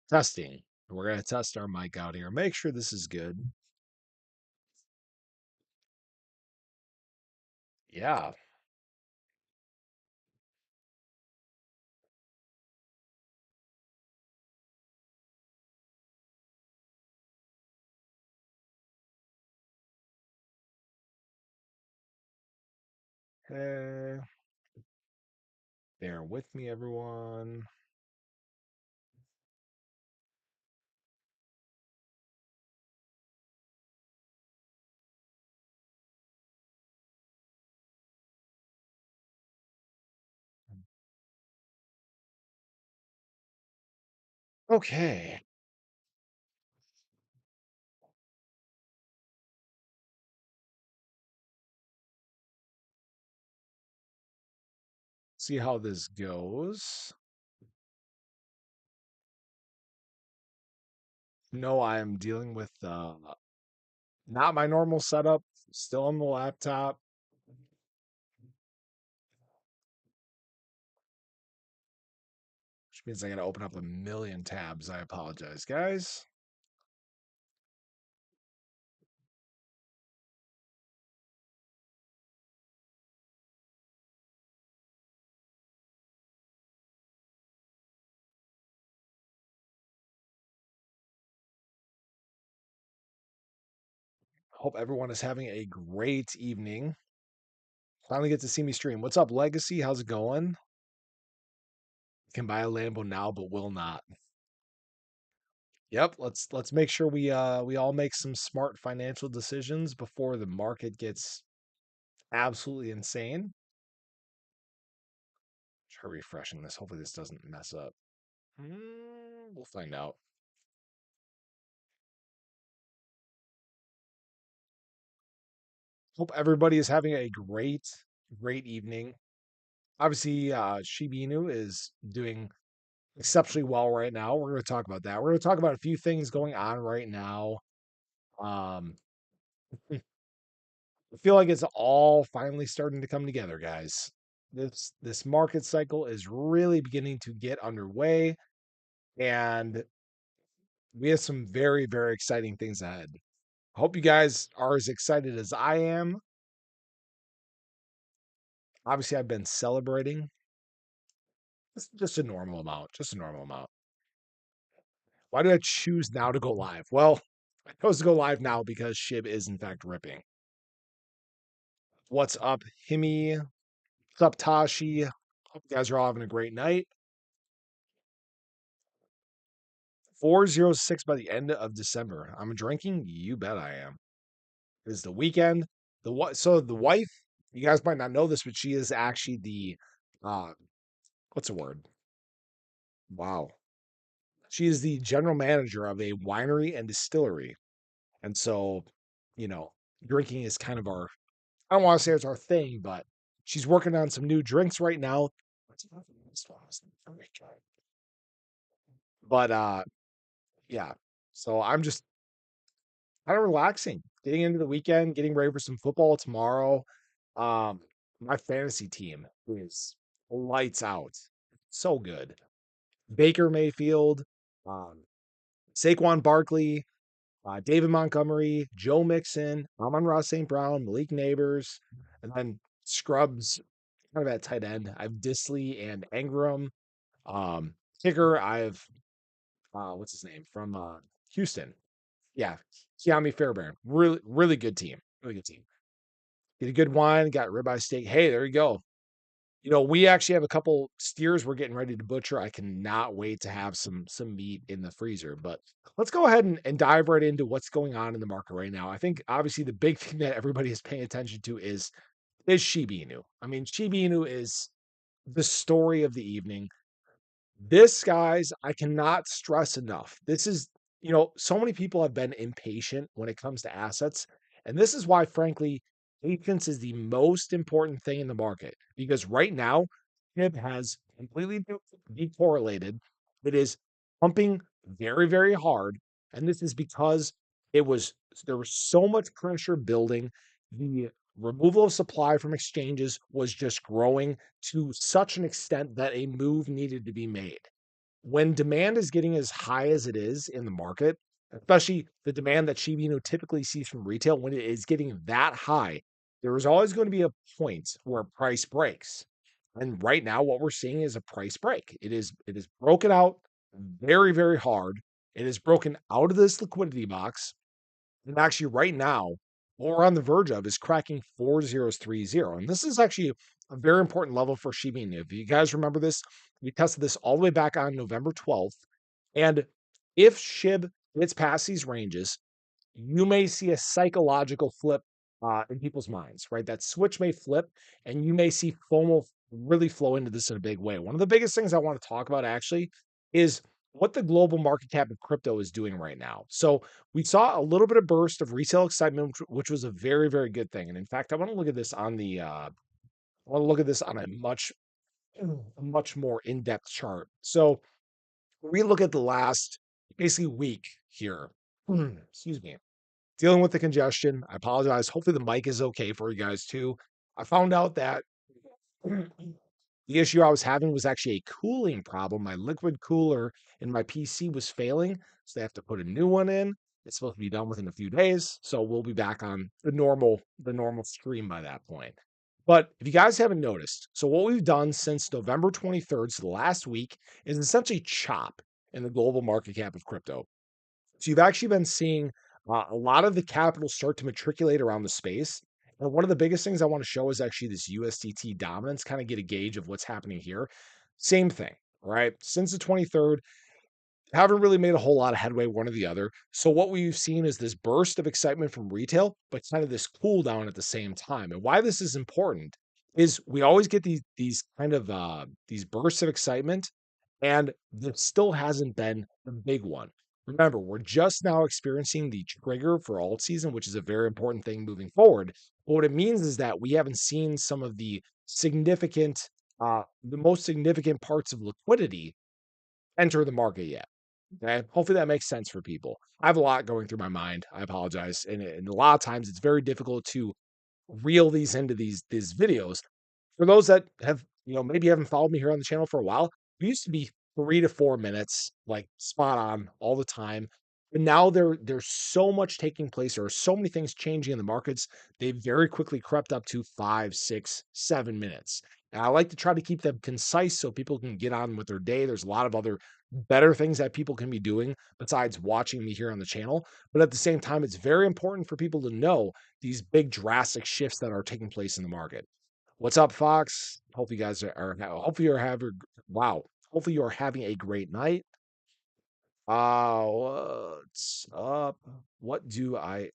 Testing. We're going to test our mic out here. Make sure this is good. Yeah. Uh, bear with me, everyone. Okay. See how this goes. No, I am dealing with not my normal setup. Still on the laptop, which means I got to open up a million tabs. I apologize, guys. Hope everyone is having a great evening. Finally get to see me stream. What's up, Legacy? How's it going? Can buy a Lambo now, but will not. Yep, let's make sure we all make some smart financial decisions before the market gets absolutely insane. Try refreshing this. Hopefully this doesn't mess up. We'll find out. Hope everybody is having a great evening. Obviously, Shiba Inu is doing exceptionally well right now. We're going to talk about that. We're going to talk about a few things going on right now. Um, I feel like it's all finally starting to come together, guys. This market cycle is really beginning to get underway, and we have some very exciting things ahead. Hope you guys are as excited as I am. Obviously, I've been celebrating. It's just a normal amount, just a normal amount. Why do I choose now to go live? Well, I chose to go live now because SHIB is in fact ripping. What's up, Himi? What's up, Tashi? Hope you guys are all having a great night. 406 by the end of December. I'm drinking. You bet I am. It's the weekend. So the wife, you guys might not know this, but she is actually the uh what's the word? Wow. She is the general manager of a winery and distillery. And so, you know, drinking is kind of our, I don't want to say it's our thing, but she's working on some new drinks right now. But yeah. So I'm just kind of relaxing, getting into the weekend, getting ready for some football tomorrow. Um, my fantasy team is lights out. So good. Baker Mayfield, um, Saquon Barkley, David Montgomery, Joe Mixon, Amon-Ra St. Brown, Malik Neighbors, and then Scrubs kind of at tight end. I have Disley and Engram. Um, Kicker, I have what's his name from Houston. Yeah, Kiami Fairbairn. Really good team. Really good team. Get a good wine, got ribeye steak. Hey, there you go. You know, we actually have a couple steers we're getting ready to butcher. I cannot wait to have some meat in the freezer. But let's go ahead and dive right into what's going on in the market right now. I think obviously the big thing that everybody is paying attention to is Shiba Inu. I mean, Shiba Inu is the story of the evening. This, guys, I cannot stress enough. This is, so many people have been impatient when it comes to assets. And this is why, frankly, patience is the most important thing in the market because right now, it has completely decorrelated. It is pumping very hard. And this is because it was, there was so much pressure building. The removal of supply from exchanges was just growing to such an extent that a move needed to be made. When demand is getting as high as it is in the market, especially the demand that Shiba Inu typically sees from retail, when it is getting that high, there is always going to be a point where price breaks. And right now, what we're seeing is a price break. It is broken out very, very hard. It is broken out of this liquidity box. And actually, right now, what we're on the verge of is cracking 4030. And this is actually a very important level for Shiba Inu. If you guys remember this, we tested this all the way back on November 12th. And if SHIB gets past these ranges, you may see a psychological flip in people's minds, right? That switch may flip, and you may see FOMO really flow into this in a big way. One of the biggest things I want to talk about actually is what the global market cap of crypto is doing right now. So we saw a little bit of burst of resale excitement, which was a very, very good thing. And in fact, I want to look at this on I want to look at this on a much more in-depth chart. So we look at the last basically week here. Excuse me, dealing with the congestion. I apologize. Hopefully the mic is okay for you guys too. I found out that the issue I was having was actually a cooling problem. My liquid cooler in my PC was failing, so they have to put a new one in. It's supposed to be done within a few days, so we'll be back on the normal stream by that point. But if you guys haven't noticed, so what we've done since November 23rd, so the last week, is essentially chop in the global market cap of crypto. So you've actually been seeing a lot of the capital start to matriculate around the space. And one of the biggest things I want to show is actually this USDT dominance, kind of get a gauge of what's happening here. Same thing, right? Since the 23rd, haven't really made a whole lot of headway one or the other. So what we've seen is this burst of excitement from retail, but kind of this cool down at the same time. And why this is important is we always get these kind of these bursts of excitement, and there still hasn't been the big one. Remember, we're just now experiencing the trigger for alt season, which is a very important thing moving forward. But what it means is that we haven't seen some of the most significant parts of liquidity enter the market yet. Okay. Hopefully that makes sense for people. I have a lot going through my mind. I apologize. And a lot of times it's very difficult to reel these into these videos. For those that have, maybe haven't followed me here on the channel for a while, we used to be 3 to 4 minutes, like spot on all the time. But now there's so much taking place. There are so many things changing in the markets. They very quickly crept up to 5, 6, 7 minutes. And I like to try to keep them concise so people can get on with their day. There's a lot of other better things that people can be doing besides watching me here on the channel. But at the same time, it's very important for people to know these big drastic shifts that are taking place in the market. What's up, Fox? Hope you guys hopefully you're having wow. Hopefully you're having a great night. What's up? What do I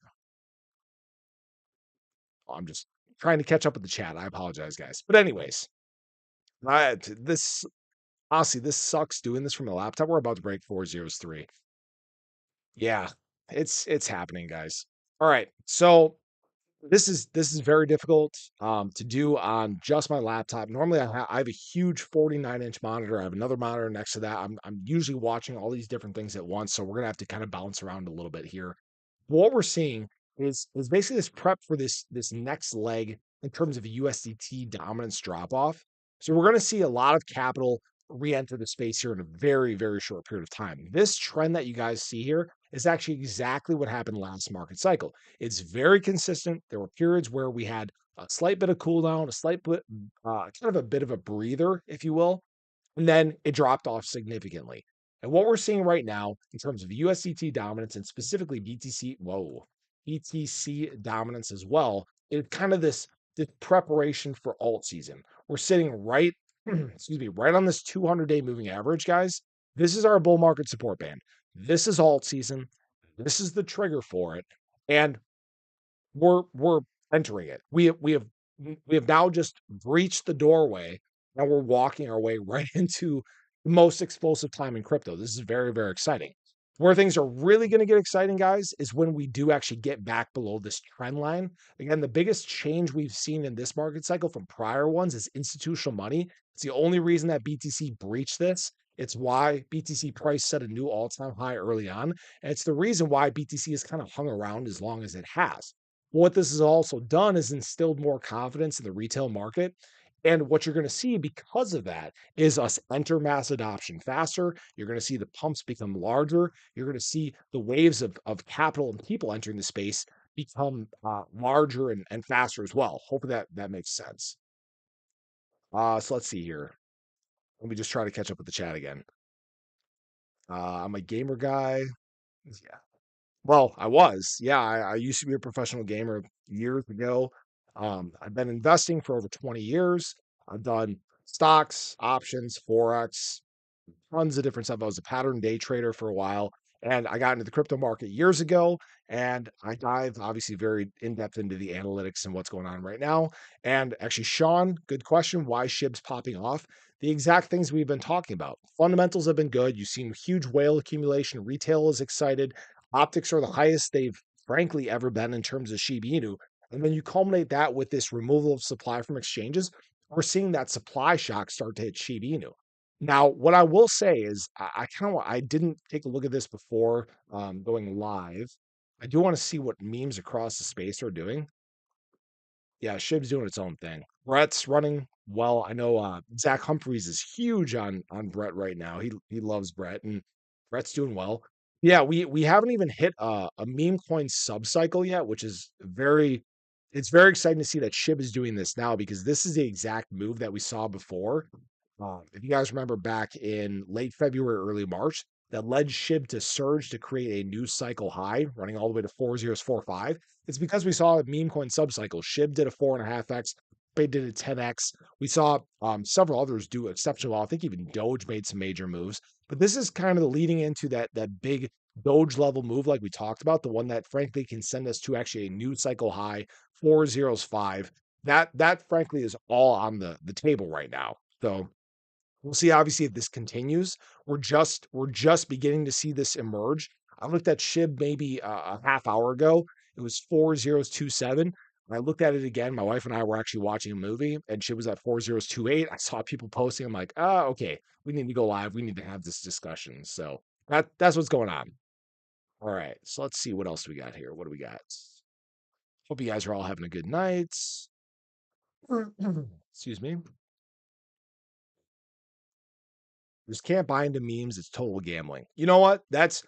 I'm just trying to catch up with the chat. I apologize, guys. But anyways, this honestly, this sucks doing this from a laptop. We're about to break 403. Yeah, it's happening, guys. All right. So this is very difficult to do on just my laptop. Normally, I have a huge 49-inch monitor. I have another monitor next to that. I'm usually watching all these different things at once, so we're gonna have to kind of bounce around a little bit here. What we're seeing is basically this prep for this next leg in terms of a USDT dominance drop off. So we're going to see a lot of capital re-enter the space here in a very, very short period of time. This trend that you guys see here is actually exactly what happened last market cycle. It's very consistent. There were periods where we had a slight bit of cool down, a slight bit, kind of a bit of a breather, if you will, and then it dropped off significantly. And what we're seeing right now in terms of USDT dominance and specifically BTC dominance as well, is kind of this preparation for alt season. We're sitting right, excuse me, right on this 200-day moving average, guys. This is our bull market support band. This is alt season. This is the trigger for it. And we're entering it. We have now just breached the doorway, and we're walking our way right into the most explosive time in crypto. This is very, very exciting. Where things are really going to get exciting, guys, is when we do actually get back below this trend line. Again, the biggest change we've seen in this market cycle from prior ones is institutional money. It's the only reason that BTC breached this. It's why BTC price set a new all-time high early on. And it's the reason why BTC has kind of hung around as long as it has. What this has also done is instilled more confidence in the retail market. And what you're going to see because of that is us enter mass adoption faster. You're going to see the pumps become larger. You're going to see the waves of capital and people entering the space become larger and faster as well. Hopefully that makes sense. So let's see here. Let me just try to catch up with the chat again. I'm a gamer guy. Yeah. Well, I was. Yeah, I used to be a professional gamer years ago. I've been investing for over 20 years. I've done stocks, options, forex, tons of different stuff. I was a pattern day trader for a while, and I got into the crypto market years ago. And I dive obviously very in depth into the analytics and what's going on right now. And actually, Sean, good question. Why SHIB's popping off? The exact things we've been talking about. Fundamentals have been good. You've seen huge whale accumulation. Retail is excited. Optics are the highest they've frankly ever been in terms of Shiba Inu. And then you culminate that with this removal of supply from exchanges. We're seeing that supply shock start to hit Shiba Inu. Now, what I will say is I kind of I didn't take a look at this before going live. I do want to see what memes across the space are doing. Yeah, Shib's doing its own thing. Brett's running well. I know Zach Humphreys is huge on Brett right now. He loves Brett and Brett's doing well. Yeah, we haven't even hit a meme coin subcycle yet, which is it's very exciting to see that Shib is doing this now because this is the exact move that we saw before. If you guys remember back in late February, early March, that led SHIB to surge to create a new cycle high, running all the way to 4045. It's because we saw a meme coin subcycle. SHIB did a 4.5x, Bit did a 10x. We saw several others do exceptionally well. I think even Doge made some major moves. But this is kind of the leading into that big Doge level move, like we talked about, the one that frankly can send us to actually a new cycle high, 405. That frankly is all on the table right now. So we'll see obviously if this continues. We're just beginning to see this emerge. I looked at SHIB maybe a half hour ago. It was 4027. I looked at it again. My wife and I were actually watching a movie and SHIB was at 4028. I saw people posting. I'm like, okay, we need to go live. We need to have this discussion. So that's what's going on. All right. So let's see what else we got here. What do we got? Hope you guys are all having a good night. Excuse me. Just can't buy into memes. It's total gambling. You know what? That's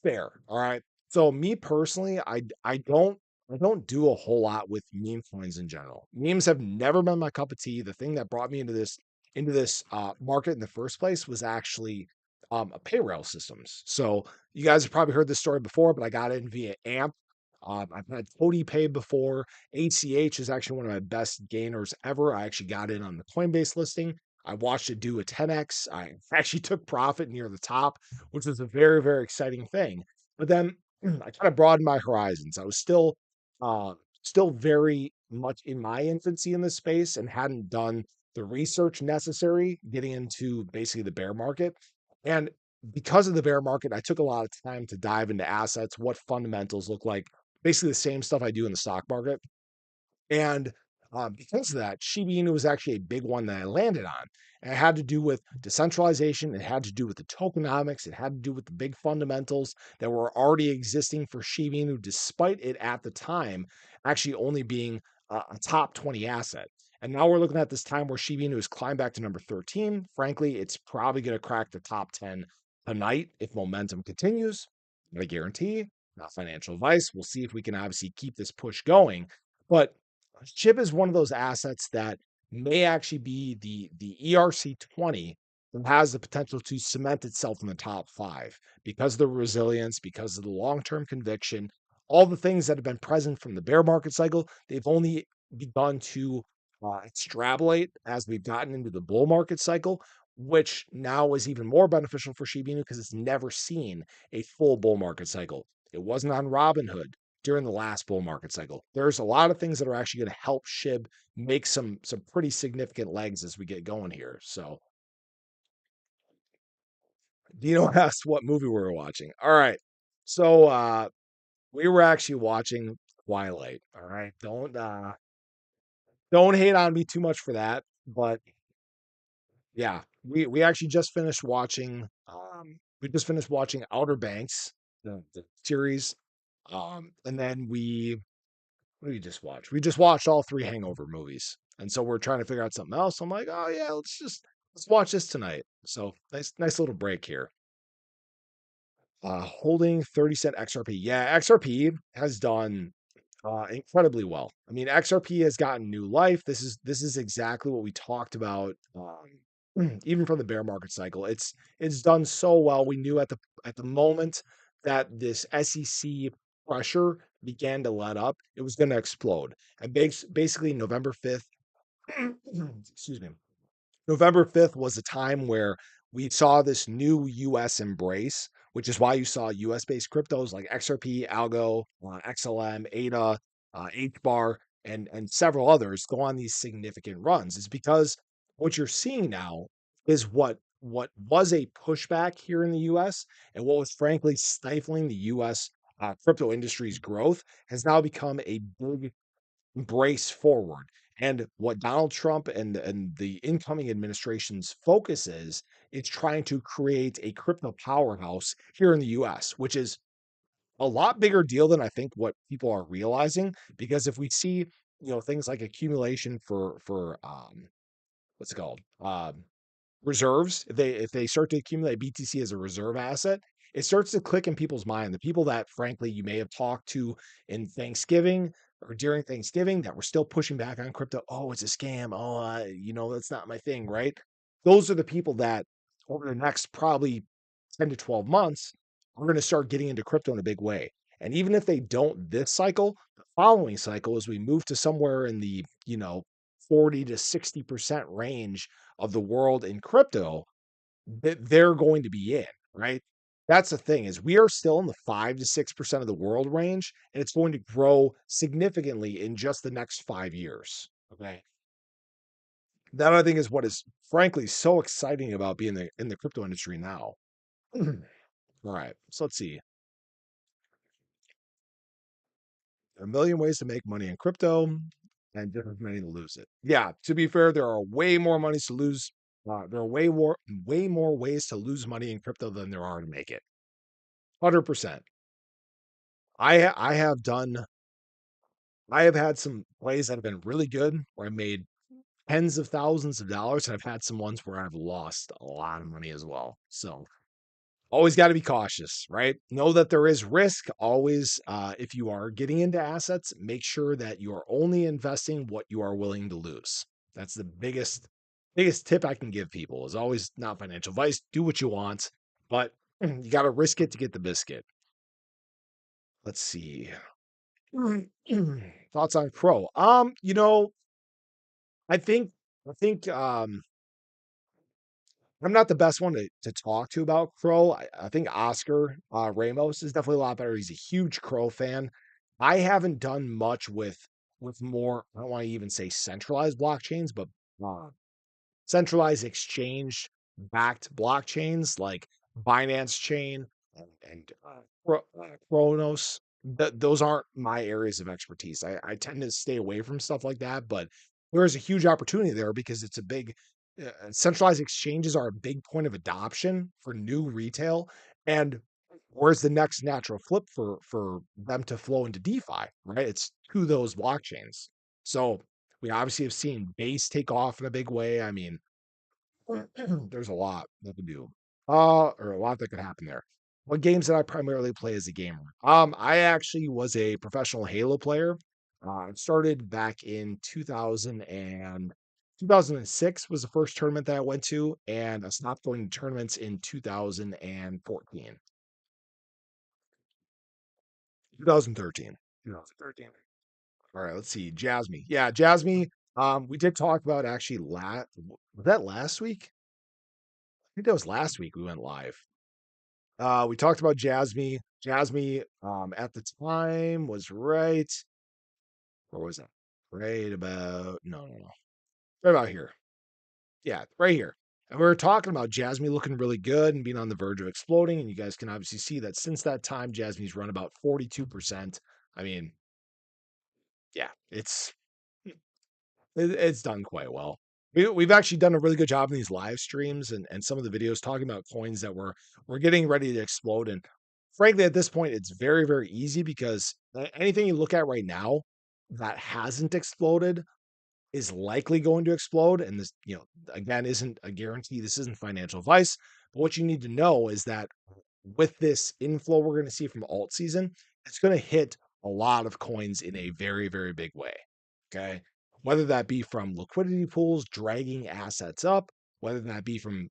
fair. All right. So me personally, I don't do a whole lot with meme coins in general. Memes have never been my cup of tea. The thing that brought me into this market in the first place was actually payroll systems. So you guys have probably heard this story before, but I got in via AMP. I've had Cody Pay before. ACH is actually one of my best gainers ever. I actually got in on the Coinbase listing. I watched it do a 10x. I actually took profit near the top, which was a very, very exciting thing. But then I kind of broadened my horizons. I was uh, still very much in my infancy in this space and hadn't done the research necessary getting into basically the bear market. And because of the bear market, I took a lot of time to dive into assets, what fundamentals look like, basically the same stuff I do in the stock market. And because of that, Shiba Inu was actually a big one that I landed on. And it had to do with decentralization. It had to do with the tokenomics. It had to do with the big fundamentals that were already existing for Shiba Inu, despite it at the time actually only being a top 20 asset. And now we're looking at this time where Shiba Inu has climbed back to number 13. Frankly, it's probably going to crack the top 10 tonight if momentum continues. Not a guarantee, not financial advice. We'll see if we can obviously keep this push going. But Chip is one of those assets that may actually be the ERC20 that has the potential to cement itself in the top five because of the resilience, because of the long term conviction, all the things that have been present from the bear market cycle. They've only begun to extrapolate as we've gotten into the bull market cycle, which now is even more beneficial for Shiba Inu because it's never seen a full bull market cycle. It wasn't on Robinhood during the last bull market cycle. There's a lot of things that are actually going to help SHIB make some pretty significant legs as we get going here. So Dino asked what movie we were watching. All right. So we were actually watching Twilight. All right. Don't hate on me too much for that. But yeah, we actually just finished watching Outer Banks, the series. And then What did we just watch? We just watched all three Hangover movies, and so we're trying to figure out something else. I'm like, oh yeah, let's watch this tonight. So nice little break here. Holding 30 cent XRP. Yeah, XRP has done incredibly well. I mean, XRP has gotten new life. This is exactly what we talked about. Even from the bear market cycle, it's done so well. We knew at the moment that this SEC pressure began to let up, it was going to explode. And basically, November 5th, excuse me, November 5th was a time where we saw this new US embrace, which is why you saw US based cryptos like XRP, Algo, XLM, ADA, HBAR, and several others go on these significant runs. Is because what you're seeing now is what was a pushback here in the US and what was frankly stifling the US crypto industry's growth has now become a big brace forward. And what Donald Trump and the incoming administration's focus is trying to create a crypto powerhouse here in the US, which is a lot bigger deal than I think what people are realizing. Because if we see, things like accumulation for what's it called? Reserves, if they start to accumulate BTC as a reserve asset, it starts to click in people's mind. The people that frankly you may have talked to in Thanksgiving or during Thanksgiving that were still pushing back on crypto. Oh, it's a scam. Oh, that's not my thing, right? Those are the people that over the next probably 10 to 12 months are going to start getting into crypto in a big way. And even if they don't this cycle, the following cycle, as we move to somewhere in the 40 to 60% range of the world in crypto, that they're going to be in, right? That's the thing is we are still in the 5 to 6% of the world range, and it's going to grow significantly in just the next 5 years. Okay. That I think is what is frankly so exciting about being in the crypto industry now. All right. So let's see. A million ways to make money in crypto and just as many to lose it. Yeah, to be fair, there are way more monies to lose. There are way more ways to lose money in crypto than there are to make it. 100%. I have done. I have had some plays that have been really good where I made tens of thousands of dollars, and I've had some ones where I've lost a lot of money as well. So always got to be cautious, right? Know that there is risk. Always, if you are getting into assets, make sure that you are only investing what you are willing to lose. That's the biggest tip I can give people is always not financial advice. Do what you want, but you got to risk it to get the biscuit. Let's see. Thoughts on Crow. I think I think I'm not the best one to talk to about Crow. I think Oscar Ramos is definitely a lot better. He's a huge Crow fan. I haven't done much with more. I don't want to even say centralized blockchains, but uh, centralized exchange backed blockchains like Binance Chain and Chronos. Those aren't my areas of expertise. I tend to stay away from stuff like that, but there is a huge opportunity there because it's a big centralized exchanges are a big point of adoption for new retail. And where's the next natural flip for them to flow into DeFi, right? It's to those blockchains. So we obviously have seen base take off in a big way. I mean, there's a lot that could do, or a lot that could happen there. What games that I primarily play as a gamer? I actually was a professional Halo player. Started back in 2006 was the first tournament that I went to, and I stopped going to tournaments in 2014. 2013. 2013. All right, let's see. Jasmine. Yeah, Jasmine. We did talk about actually was that last week? I think that was last week we went live. We talked about Jasmine. Jasmine, at the time was right. Where was that? Right about no. Right about here. Yeah, right here. And we were talking about Jasmine looking really good and being on the verge of exploding. And you guys can obviously see that since that time, Jasmine's run about 42%. I mean, yeah, it's done quite well. We've actually done a really good job in these live streams and some of the videos talking about coins that we're getting ready to explode. And frankly, at this point, it's very, very easy because anything you look at right now, that hasn't exploded is likely going to explode. And this, again, isn't a guarantee. This isn't financial advice. But what you need to know is that with this inflow we're going to see from alt season, it's going to hit a lot of coins in a very, very big way. Okay. Whether that be from liquidity pools dragging assets up, whether that be from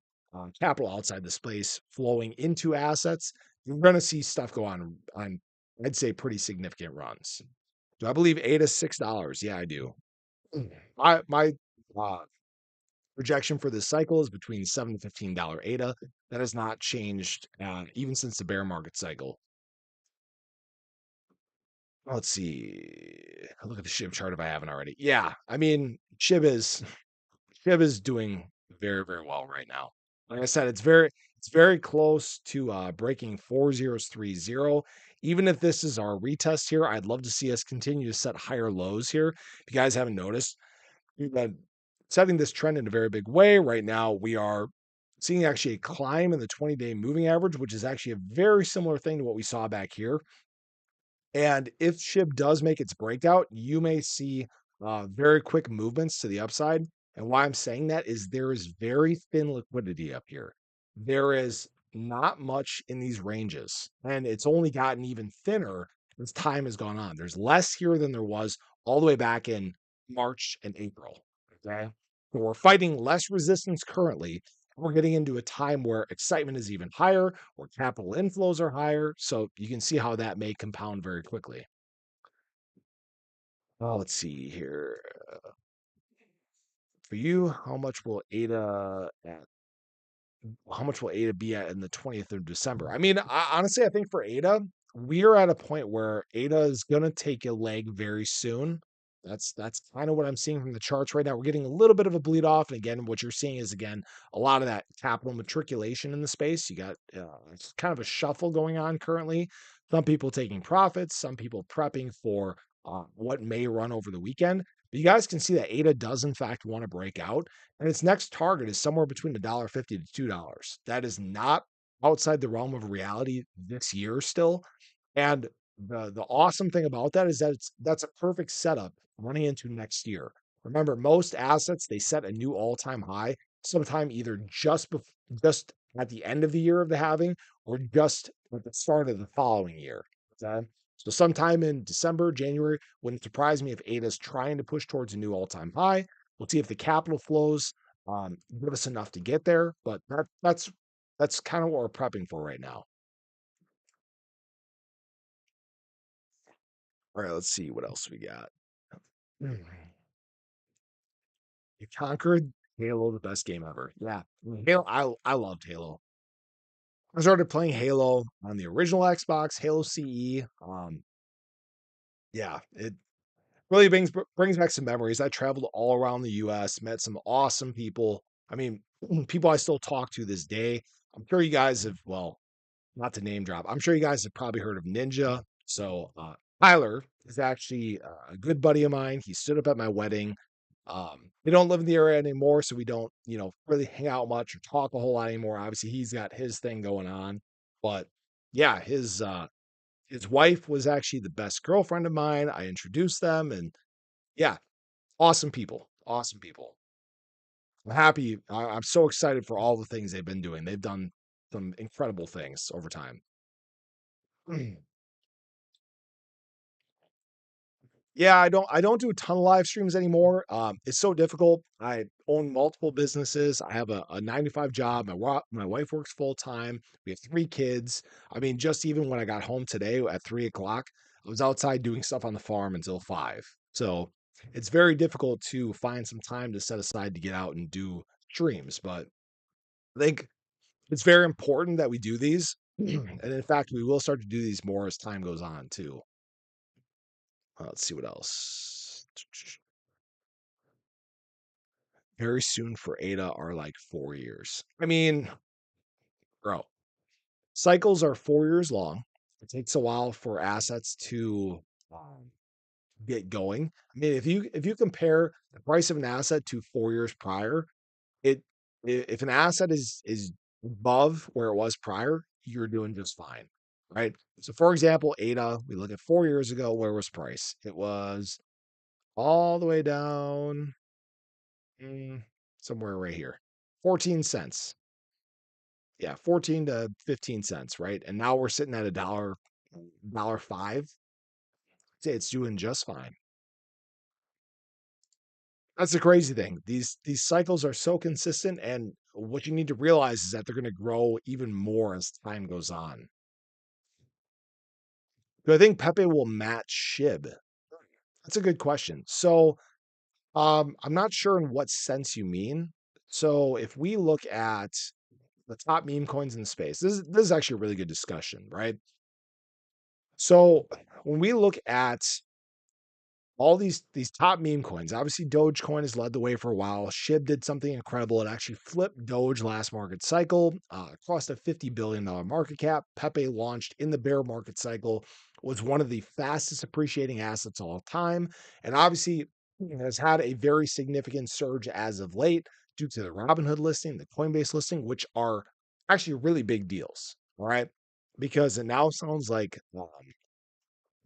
capital outside the space flowing into assets, you're going to see stuff go on, I'd say, pretty significant runs. Do I believe ADA is $6? Yeah, I do. My uh, projection for this cycle is between $7 to $15 ADA. That has not changed even since the bear market cycle. Let's see. Look at the SHIB chart if I haven't already. Yeah, I mean SHIB is doing very, very well right now. Like I said, it's very close to breaking 4030. Even if this is our retest here, I'd love to see us continue to set higher lows here. If you guys haven't noticed, we've been setting this trend in a very big way. Right now, we are seeing actually a climb in the 20-day moving average, which is actually a very similar thing to what we saw back here. And if SHIB does make its breakout, you may see very quick movements to the upside. And why I'm saying that is there is very thin liquidity up here. There is not much in these ranges, and it's only gotten even thinner as time has gone on. There's less here than there was all the way back in March and April. Okay. So we're fighting less resistance currently. We're getting into a time where excitement is even higher, where capital inflows are higher. So you can see how that may compound very quickly. Oh, let's see here. For you, how much will ADA be at in the 20th of December? I mean, honestly, I think for ADA, we are at a point where ADA is going to take a leg very soon. That's kind of what I'm seeing from the charts right now. We're getting a little bit of a bleed off, and again, what you're seeing is again a lot of that capital matriculation in the space. You got it's kind of a shuffle going on currently. Some people taking profits, some people prepping for what may run over the weekend. But you guys can see that ADA does in fact want to break out, and its next target is somewhere between $1.50 to $2. That is not outside the realm of reality this year still. And the awesome thing about that is that that's a perfect setup running into next year. Remember, most assets they set a new all-time high sometime either just at the end of the year of the halving or just at the start of the following year. Okay? So sometime in December, January, wouldn't surprise me if ADA's trying to push towards a new all-time high. We'll see if the capital flows give us enough to get there, but that's kind of what we're prepping for right now. All right, let's see what else we got. Mm. You conquered Halo, the best game ever. Yeah, Halo. I loved Halo. I started playing Halo on the original Xbox, Halo CE. Yeah, it really brings back some memories. I traveled all around the U.S., met some awesome people. I mean, people I still talk to this day. I'm sure you guys have, well, not to name drop. I'm sure you guys have probably heard of Ninja. So Tyler is actually a good buddy of mine. He stood up at my wedding. We don't live in the area anymore, so we don't, really hang out much or talk a whole lot anymore. Obviously, he's got his thing going on, but yeah, his wife was actually the best girlfriend of mine. I introduced them, and yeah, awesome people, awesome people. I'm happy. I'm so excited for all the things they've been doing. They've done some incredible things over time. Yeah, I don't do a ton of live streams anymore. It's so difficult. I own multiple businesses. I have a 9 to 5 job. My wife works full time. We have 3 kids. I mean, just even when I got home today at 3 o'clock, I was outside doing stuff on the farm until 5. So it's very difficult to find some time to set aside to get out and do streams. But I think it's very important that we do these. And in fact, we will start to do these more as time goes on too. Let's see what else. Very soon for ADA are like 4 years. I mean, bro, cycles are 4 years long. It takes a while for assets to um, get going. I mean, if you compare the price of an asset to 4 years prior, it if an asset is above where it was prior, you're doing just fine, right? So, for example, ADA, we look at 4 years ago, where was price? It was all the way down mm, somewhere right here. 14 cents. Yeah, 14 to 15 cents, right? And now we're sitting at a dollar five. Say it's doing just fine. That's the crazy thing. These cycles are so consistent, and what you need to realize is that they're going to grow even more as time goes on. Do I think Pepe will match Shib? That's a good question. So, I'm not sure in what sense you mean. So, if we look at the top meme coins in space, this is actually a really good discussion, right? So, when we look at all these top meme coins. Obviously, Dogecoin has led the way for a while. SHIB did something incredible. It actually flipped Doge last market cycle, crossed a $50 billion market cap. Pepe launched in the bear market cycle, was one of the fastest appreciating assets all time, and obviously has had a very significant surge as of late due to the Robinhood listing, the Coinbase listing, which are actually really big deals. All right, because it now sounds like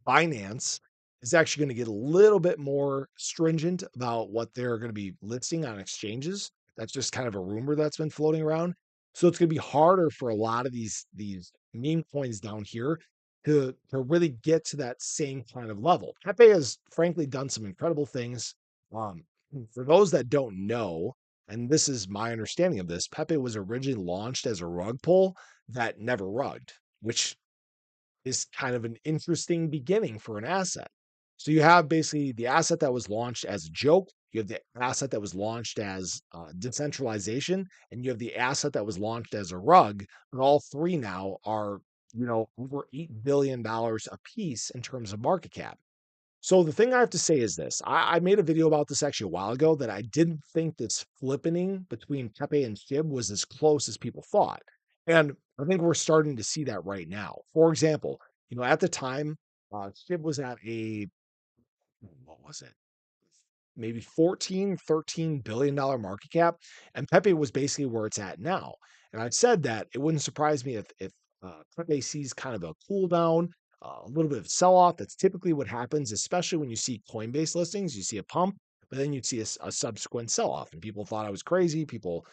Binance is actually going to get a little bit more stringent about what they're going to be listing on exchanges. That's just kind of a rumor that's been floating around. So it's going to be harder for a lot of these meme coins down here to really get to that same kind of level. Pepe has frankly done some incredible things. Um, for those that don't know, and this is my understanding of this, Pepe was originally launched as a rug pull that never rugged, which is kind of an interesting beginning for an asset. So you have basically the asset that was launched as a joke, you have the asset that was launched as decentralization, and you have the asset that was launched as a rug. But all three now are, over $8 billion a piece in terms of market cap. So the thing I have to say is this. I made a video about this actually a while ago that I didn't think this flippening between Pepe and Shib was as close as people thought. And I think we're starting to see that right now. For example, at the time, Shib was at what was it? Maybe 14, $13 billion market cap. And Pepe was basically where it's at now. And I've said that it wouldn't surprise me if Pepe sees kind of a cool down, a little bit of sell off. That's typically what happens, especially when you see Coinbase listings. You see a pump, but then you'd see a subsequent sell off. And people thought I was crazy. People,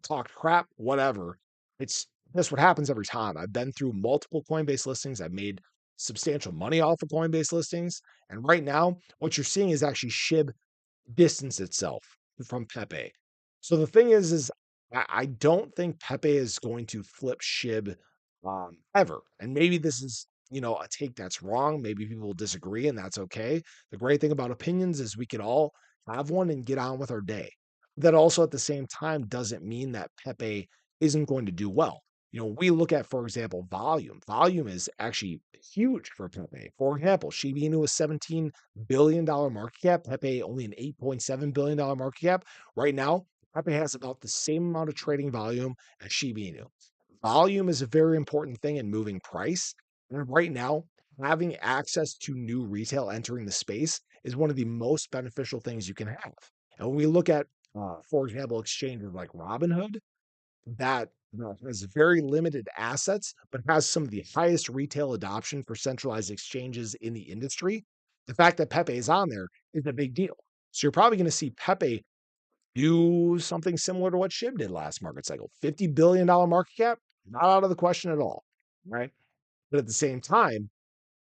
talked crap, whatever. It's That's what happens every time. I've been through multiple Coinbase listings. I've made substantial money off of Coinbase listings. And right now, what you're seeing is actually SHIB distance itself from Pepe. So the thing is I don't think Pepe is going to flip Shib ever. And maybe this is, a take that's wrong. Maybe people will disagree, and that's okay. The great thing about opinions is we can all have one and get on with our day. That also at the same time doesn't mean that Pepe isn't going to do well. We look at, for example, volume. Volume is actually huge for Pepe. For example, Shiba Inu is $17 billion market cap. Pepe only an $8.7 billion market cap. Right now, Pepe has about the same amount of trading volume as Shiba Inu. Volume is a very important thing in moving price. And right now, having access to new retail entering the space is one of the most beneficial things you can have. And when we look at, for example, exchanges like Robinhood, that has very limited assets, but has some of the highest retail adoption for centralized exchanges in the industry. The fact that Pepe is on there is a big deal. So you're probably going to see Pepe do something similar to what Shib did last market cycle. $50 billion market cap, not out of the question at all. Right. But at the same time,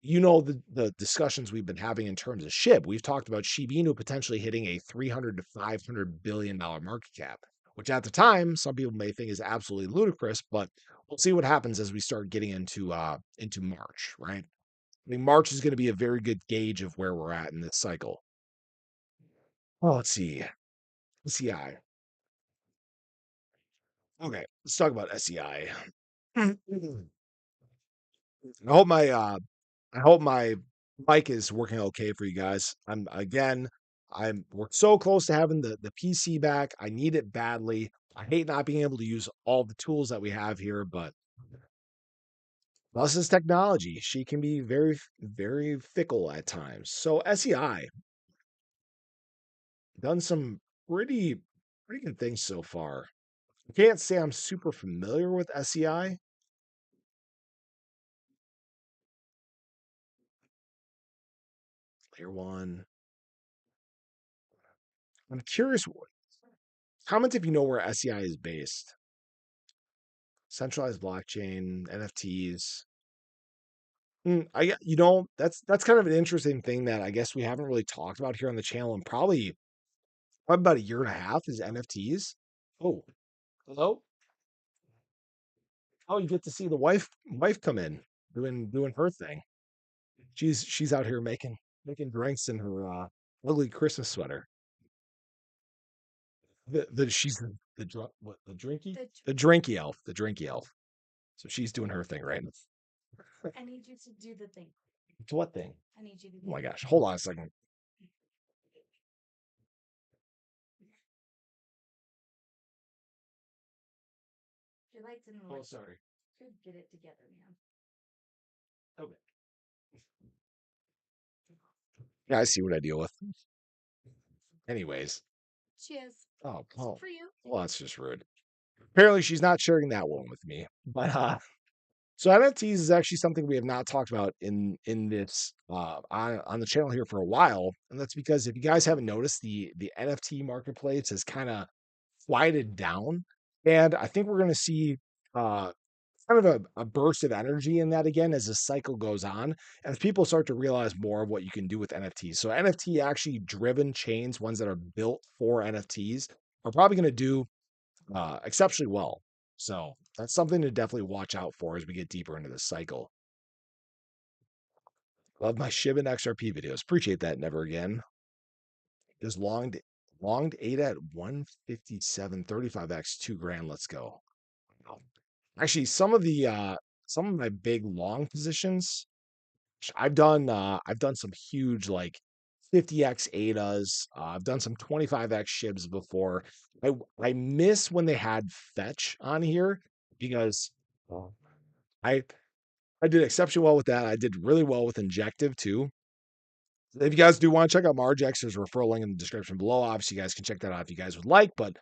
the discussions we've been having in terms of SHIB. We've talked about Shiba Inu potentially hitting a 300 to $500 billion market cap, which at the time some people may think is absolutely ludicrous. But we'll see what happens as we start getting into March. Right? I mean, March is going to be a very good gauge of where we're at in this cycle. Oh, let's see. SEI. Okay, let's talk about SEI. I hope my mic is working okay for you guys. We're so close to having the PC back. I need it badly. I hate not being able to use all the tools that we have here, but thus is technology. She can be very, very fickle at times. So SEI done some pretty pretty good things so far. I can't say I'm super familiar with SEI. Layer one. I'm curious. Comment if you know where SEI is based. Centralized blockchain, NFTs. That's kind of an interesting thing that I guess we haven't really talked about here on the channel in probably about a year and a half is NFTs. Oh, hello. Oh, you get to see the wife come in doing her thing. She's out here making drinks in her ugly Christmas sweater. She's what the drinky the drinky elf. So she's doing her thing right now. I need you to do the thing. To what thing? I need you to. Oh my gosh! Hold on a second. Your lights in the light. Oh, sorry. Should get it together, man. Okay. Yeah, I see what I deal with. Anyways. Cheers. Oh, for you. Well, that's just rude. Apparently, she's not sharing that one with me. But so NFTs is actually something we have not talked about in this on the channel here for a while, and that's because if you guys haven't noticed, the NFT marketplace has kind of quieted down, and I think we're going to see uh, kind of a burst of energy in that again as the cycle goes on, as people start to realize more of what you can do with NFTs. So NFT actually driven chains, ones that are built for NFTs, are probably going to do exceptionally well. So that's something to definitely watch out for as we get deeper into this cycle. Love my Shiba and XRP videos. Appreciate that. Never again. Just longed eight at 157.35x 2 grand. Let's go. Wow. Actually, some of my big long positions, I've done some huge like 50x ADAs. I've done some 25x shibs before. I I miss when they had fetch on here because I I did exceptionally well with that. I did really well with injective too. If you guys do want to check out Margex, there's a referral link in the description below. Obviously, you guys can check that out if you guys would like. But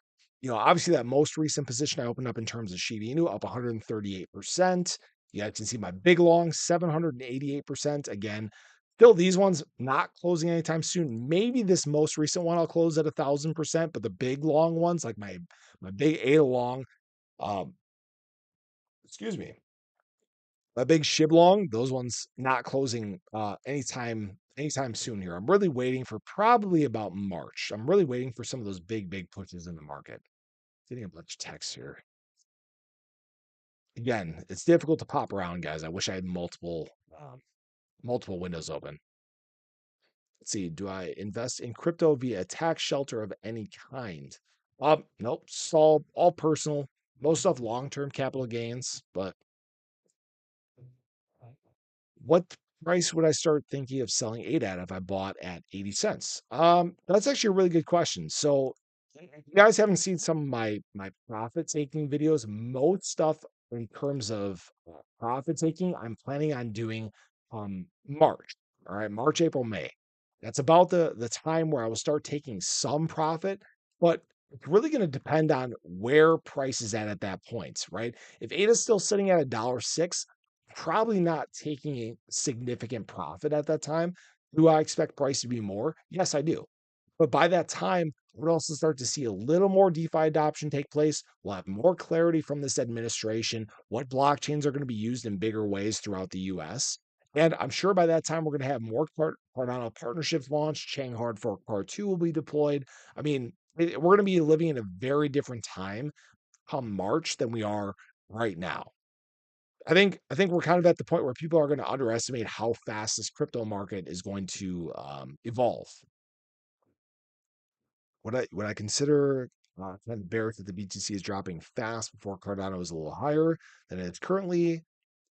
obviously that most recent position I opened up in terms of Shiba Inu up 138%. You guys can see my big long 788%. Again, still these ones not closing anytime soon. Maybe this most recent one I'll close at 1,000%, but the big long ones like my big ADA long, um, excuse me, my big Shiblong, those ones not closing anytime soon here. I'm really waiting for probably about March. I'm really waiting for some of those big pushes in the market. Getting a bunch of text here. Again, it's difficult to pop around, guys. I wish I had multiple windows open. Let's see. Do I invest in crypto via a tax shelter of any kind? Nope. It's all personal. Most stuff long-term capital gains, but what price would I start thinking of selling 8 at if I bought at 80 cents? That's actually a really good question. So if you guys haven't seen some of my profit taking videos, most stuff in terms of profit taking, I'm planning on doing March. All right, March, April, May. That's about the time where I will start taking some profit, but it's really going to depend on where price is at that point, right? If ADA is still sitting at $1.06, probably not taking a significant profit at that time. Do I expect price to be more? Yes, I do. But by that time, we'll also start to see a little more DeFi adoption take place. We'll have more clarity from this administration, what blockchains are going to be used in bigger ways throughout the US. And I'm sure by that time, we're going to have more Cardano partnerships launched. Chang Hard Fork Part 2 will be deployed. I mean, we're going to be living in a very different time come March than we are right now. I think we're kind of at the point where people are going to underestimate how fast this crypto market is going to evolve. Would I consider kind of bearish that the BTC is dropping fast before Cardano is a little higher than it's currently?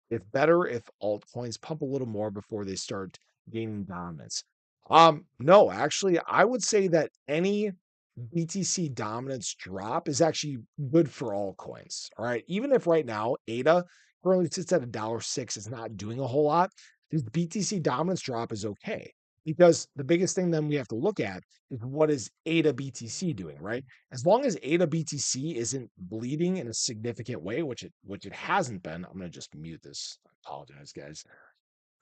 If better, if altcoins pump a little more before they start gaining dominance. No, actually, I would say that any BTC dominance drop is actually good for altcoins. All right. Even if right now ADA currently sits at $1.06, it's not doing a whole lot, this BTC dominance drop is okay. Because the biggest thing then we have to look at is what is ADA BTC doing, right? As long as ADA BTC isn't bleeding in a significant way, which it hasn't been. I'm gonna just mute this. I apologize, guys.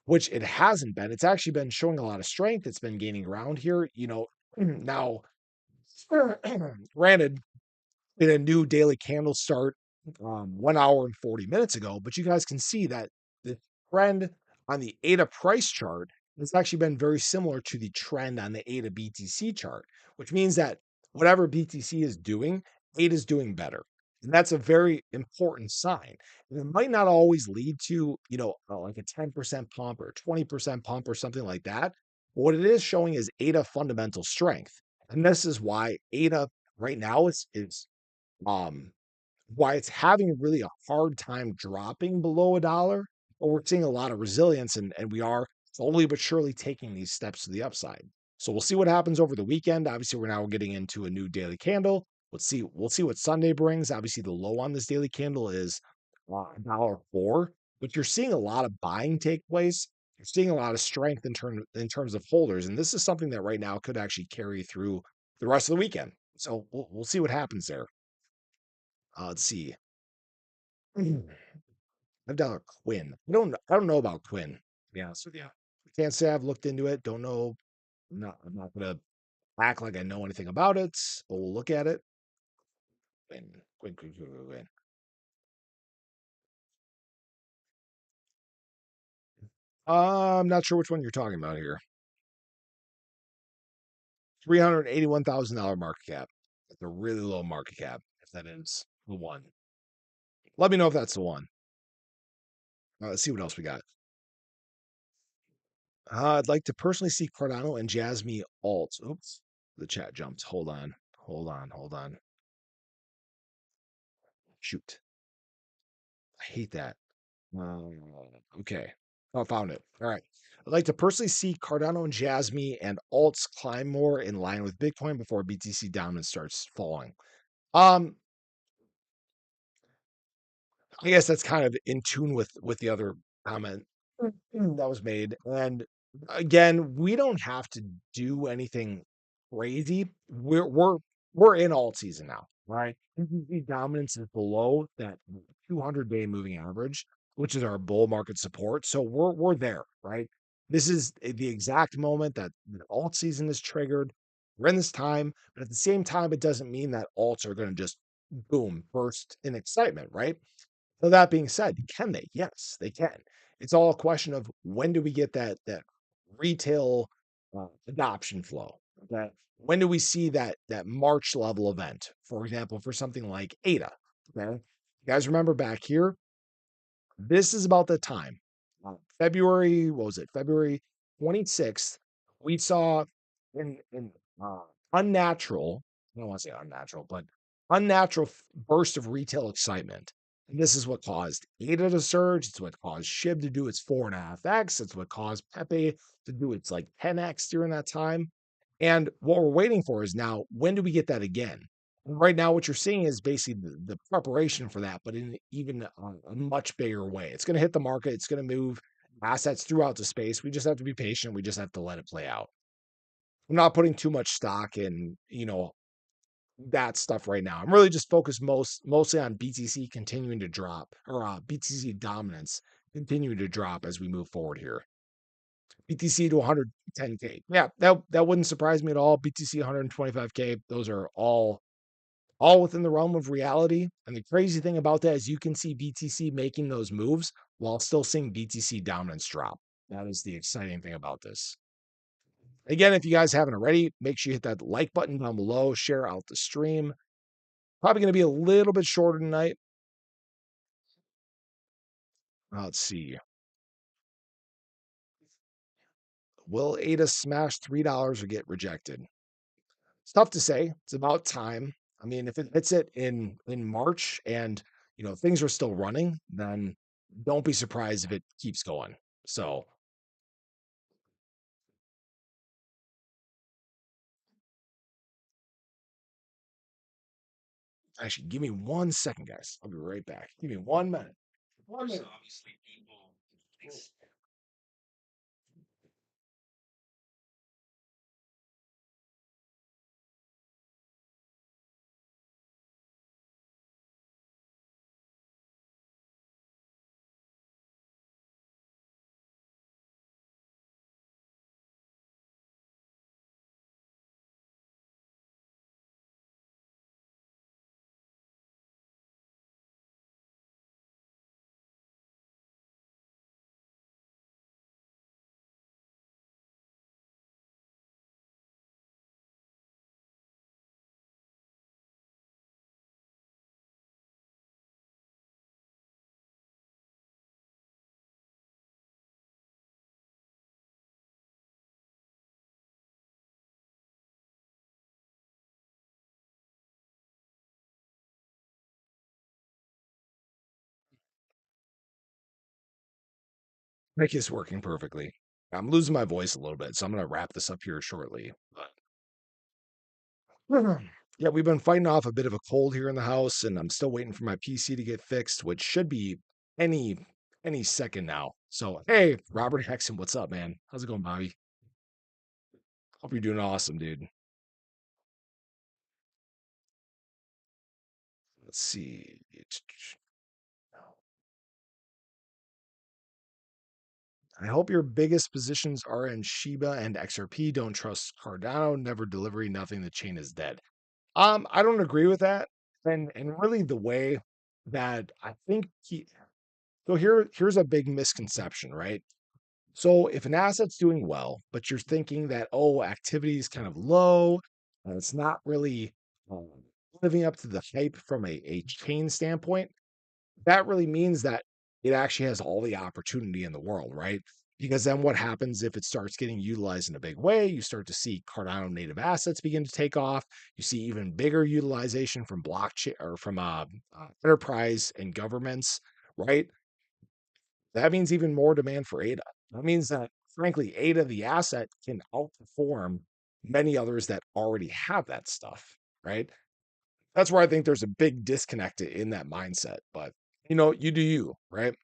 Which it hasn't been. It's actually been showing a lot of strength. It's been gaining ground here. Now Granted, in a new daily candle start 1 hour and 40 minutes ago, but you guys can see that the trend on the ADA price chart has actually been very similar to the trend on the ADA BTC chart, which means that whatever BTC is doing, ADA is doing better. And that's a very important sign. And it might not always lead to, like a 10% pump or 20% pump or something like that. But what it is showing is ADA fundamental strength. And this is why ADA right now is um, why it's having really a hard time dropping below $1, but we're seeing a lot of resilience and we are slowly but surely taking these steps to the upside. So we'll see what happens over the weekend. Obviously, we're now getting into a new daily candle. We'll see what Sunday brings. Obviously, the low on this daily candle is $1.04, but you're seeing a lot of buying take place. You're seeing a lot of strength in terms of holders, and this is something that right now could actually carry through the rest of the weekend. So we'll see what happens there. Let's see. I've done a Quinn. I don't know about Quinn, to be honest with you. Can't say I've looked into it. Don't know. I'm not gonna act like I know anything about it, but we'll look at it. Quinn, Quinn, Quinn, Quinn, Quinn, Quinn. I'm not sure which one you're talking about here. $381,000 market cap. That's a really low market cap, if that is the one. Let me know if that's the one. Let's see what else we got. I'd like to personally see Cardano and Jasmine alt. Oops, the chat jumped. Hold on. Hold on. Hold on. Shoot. I hate that. Okay. Oh, I found it. All right. I'd like to personally see Cardano and Jasmine and alts climb more in line with Bitcoin before BTC dominance starts falling. Um, I guess that's kind of in tune with the other comment that was made. And again, we don't have to do anything crazy. We're in alt season now, right? The dominance is below that 200-day moving average, which is our bull market support. So we're there, right? This is the exact moment that the alt season is triggered. We're in this time, but at the same time, it doesn't mean that alts are going to just boom burst in excitement, right? So that being said, can they? Yes, they can. It's all a question of when do we get that retail adoption flow? That when do we see that March level event? For example, for something like ADA. Okay, you guys remember back here? This is about the time. February, what was it? February 26th, we saw in unnatural, I don't want to say unnatural, but unnatural burst of retail excitement. And this is what caused ADA to surge. It's what caused SHIB to do its 4.5x. It's what caused Pepe to do its like 10x during that time. And what we're waiting for is now, when do we get that again? Right now, what you're seeing is basically the preparation for that, but in even a much bigger way. It's going to hit the market. It's going to move assets throughout the space. We just have to be patient. We just have to let it play out. I'm not putting too much stock in, that stuff right now. I'm really just focused mostly on BTC continuing to drop or BTC dominance continuing to drop as we move forward here. BTC to 110K. Yeah, that wouldn't surprise me at all. BTC 125K. Those are all within the realm of reality. And the crazy thing about that is you can see BTC making those moves while still seeing BTC dominance drop. That is the exciting thing about this. Again, if you guys haven't already, make sure you hit that like button down below, share out the stream. Probably going to be a little bit shorter tonight. Let's see. Will ADA smash $3 or get rejected? It's tough to say. It's about time. I mean, if it hits it in March and things are still running, then don't be surprised if it keeps going. So actually, give me 1 second, guys. I'll be right back. Give me 1 minute. 1 minute. Mic is working perfectly. I'm losing my voice a little bit, so I'm gonna wrap this up here shortly. But yeah, we've been fighting off a bit of a cold here in the house, and I'm still waiting for my PC to get fixed, which should be any any second now. So hey, Robert Hexon, what's up, man? How's it going, Bobby? Hope you're doing awesome, dude. Let's see. I hope your biggest positions are in Shiba and XRP. Don't trust Cardano. Never delivery. Nothing. The chain is dead. I don't agree with that. And really the way that I think so here's a big misconception, right? So if an asset's doing well, but you're thinking that, oh, activity is kind of low, and it's not really um, living up to the hype from a chain standpoint, that really means that it actually has all the opportunity in the world, right? Because then what happens if it starts getting utilized in a big way? You start to see Cardano native assets begin to take off. You see even bigger utilization from blockchain or from enterprise and governments, right? That means even more demand for ADA. That means that, frankly, ADA, the asset, can outperform many others that already have that stuff, right? That's where I think there's a big disconnect in that mindset. But you do you, right?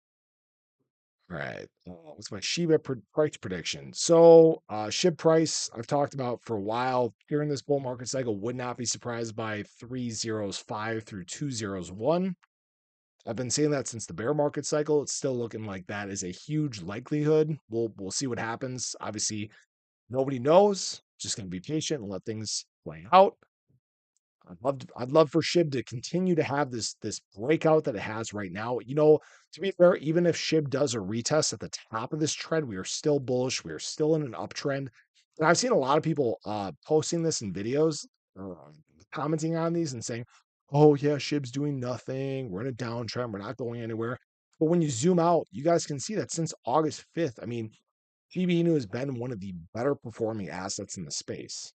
Right. What's my Shiba price prediction? So, SHIB price I've talked about for a while. During this bull market cycle, would not be surprised by 305 through 201. I've been saying that since the bear market cycle. It's still looking like that is a huge likelihood. We'll see what happens. Obviously, nobody knows. Just going to be patient and let things play out. I'd love for SHIB to continue to have this breakout that it has right now. To be fair, even if SHIB does a retest at the top of this trend, we are still bullish. We are still in an uptrend. And I've seen a lot of people posting this in videos, commenting on these and saying, "Oh yeah, SHIB's doing nothing. We're in a downtrend. We're not going anywhere." But when you zoom out, you guys can see that since August 5th, I mean, Shiba Inu has been one of the better performing assets in the space.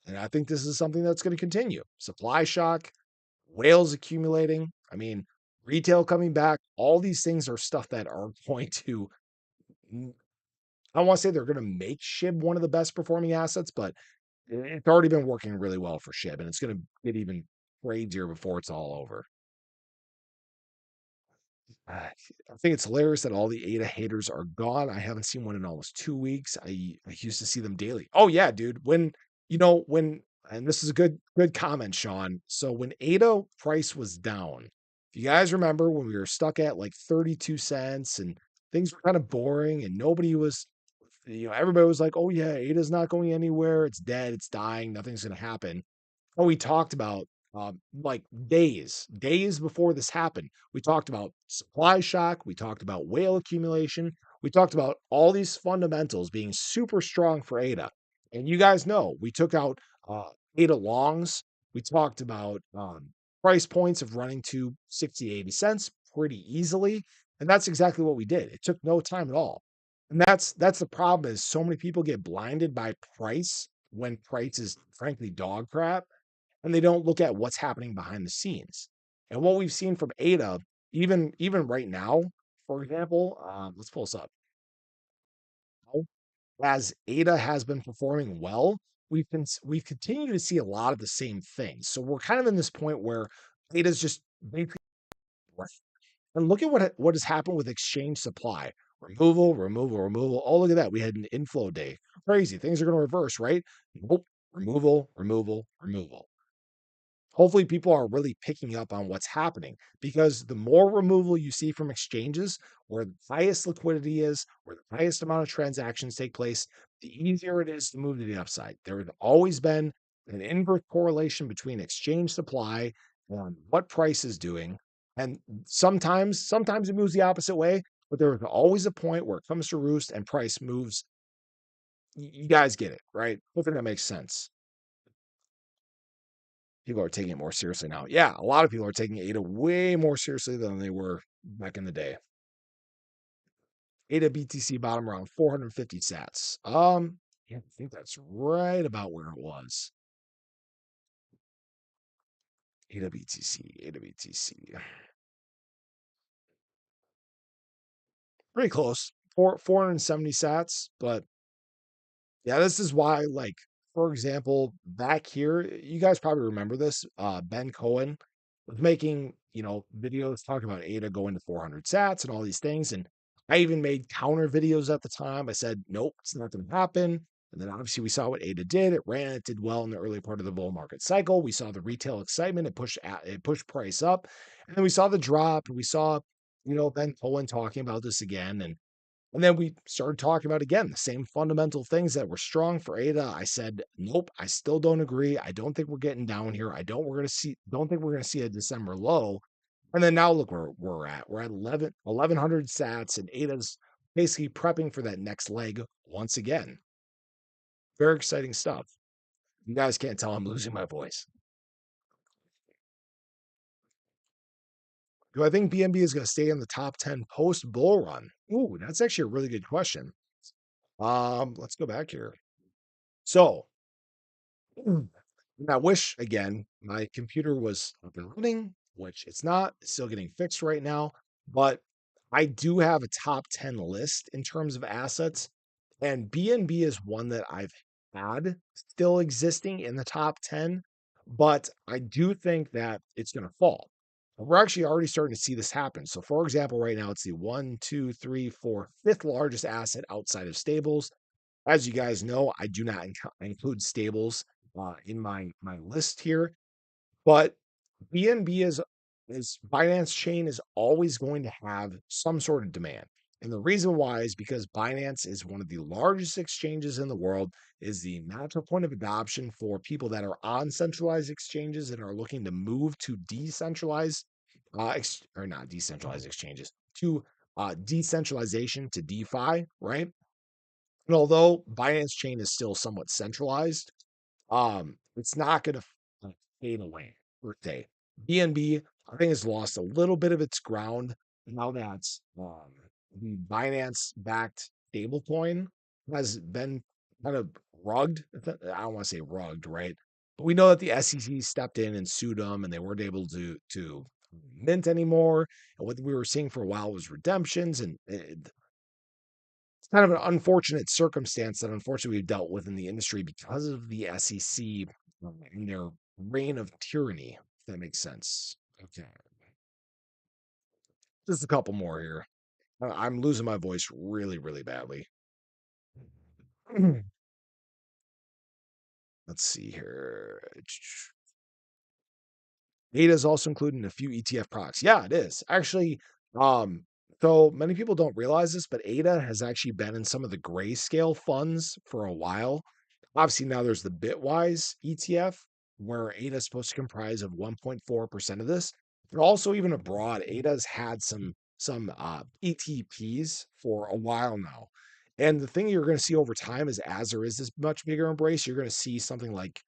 And I think this is something that's going to continue. Supply shock, whales accumulating. I mean, retail coming back. All these things are stuff that are going to, mm, I don't want to say they're going to make SHIB one of the best performing assets, but it's already been working really well for SHIB and it's going to get even crazier before it's all over. I think it's hilarious that all the ADA haters are gone. I haven't seen one in almost 2 weeks. I used to see them daily. Oh yeah, dude. When and this is a good comment, Sean. So when ADA price was down, if you guys remember when we were stuck at like 32 cents and things were kind of boring and nobody was, everybody was like, oh yeah, ADA's not going anywhere. It's dead. It's dying. Nothing's going to happen. Oh, we talked about like days before this happened. We talked about supply shock. We talked about whale accumulation. We talked about all these fundamentals being super strong for ADA. And you guys know we took out ADA longs. We talked about price points of running to 60, 80 cents pretty easily. And that's exactly what we did. It took no time at all. And that's the problem is so many people get blinded by price when price is frankly dog crap and they don't look at what's happening behind the scenes. And what we've seen from ADA, even right now, for example, let's pull this up. As ADA has been performing well, we've continued to see a lot of the same things. So we're kind of in this point where ADA's just basically, and look at what has happened with exchange supply. Removal, removal, removal. Oh, look at that. We had an inflow day. Crazy. Things are going to reverse, right? Nope. Removal, removal, removal. Hopefully people are really picking up on what's happening because the more removal you see from exchanges where the highest liquidity is, where the highest amount of transactions take place, the easier it is to move to the upside. There has always been an inverse correlation between exchange supply and what price is doing. And sometimes it moves the opposite way, but there is always a point where it comes to roost and price moves. You guys get it, right? Hopefully that makes sense. People are taking it more seriously now. Yeah, a lot of people are taking ADA way more seriously than they were back in the day. ADA BTC bottom around 450 sats. Yeah, I think that's right about where it was. ADA BTC, ADA BTC. pretty close. 470 sats, but yeah, this is why, like, for example, back here, you guys probably remember this. Ben Cohen was making, videos talking about ADA going to 400 sats and all these things. And I even made counter videos at the time. I said, nope, it's not going to happen. And then obviously we saw what ADA did. It ran, it did well in the early part of the bull market cycle. We saw the retail excitement. It pushed price up. And then we saw the drop. And we saw, Ben Cohen talking about this again. And then we started talking about again the same fundamental things that were strong for ADA. I said, nope, I still don't agree. I don't think we're getting down here. Don't think we're gonna see a December low. And then now look where we're at. We're at 1100 sats, and ADA's basically prepping for that next leg once again. Very exciting stuff. You guys can't tell I'm losing my voice. Do I think BNB is going to stay in the top 10 post bull run? Ooh, that's actually a really good question. Let's go back here. So and I wish again my computer was up and running, which it's not. It's still getting fixed right now, but I do have a top 10 list in terms of assets, and BNB is one that I've had still existing in the top 10, but I do think that it's going to fall. We're actually already starting to see this happen. So, for example, right now it's the one, two, three, four, fifth largest asset outside of stables. As you guys know, I do not include stables in my list here, but BNB is Binance Chain is always going to have some sort of demand. And the reason why is because Binance is one of the largest exchanges in the world, is the natural point of adoption for people that are on centralized exchanges and are looking to move to decentralized, or not decentralized exchanges, to decentralization to DeFi, right? And although Binance Chain is still somewhat centralized, it's not going to fade away per se. BNB, I think, has lost a little bit of its ground now that the Binance-backed stablecoin has been kind of rugged. I don't want to say rugged, right? But we know that the SEC stepped in and sued them, and they weren't able to mint anymore. And what we were seeing for a while was redemptions, and it's kind of an unfortunate circumstance that unfortunately we've dealt with in the industry because of the SEC and their reign of tyranny, if that makes sense. Okay. Just a couple more here. I'm losing my voice really, really badly. Let's see here. Data is also included in a few ETF products. Yeah, it is. Actually, um, so many people don't realize this, but ADA has actually been in some of the grayscale funds for a while. Obviously, now there's the Bitwise ETF, where ADA is supposed to comprise of 1.4% of this. But also, even abroad, ADA's had some ETPs for a while now. And the thing you're going to see over time is, as there is this much bigger embrace, you're going to see something like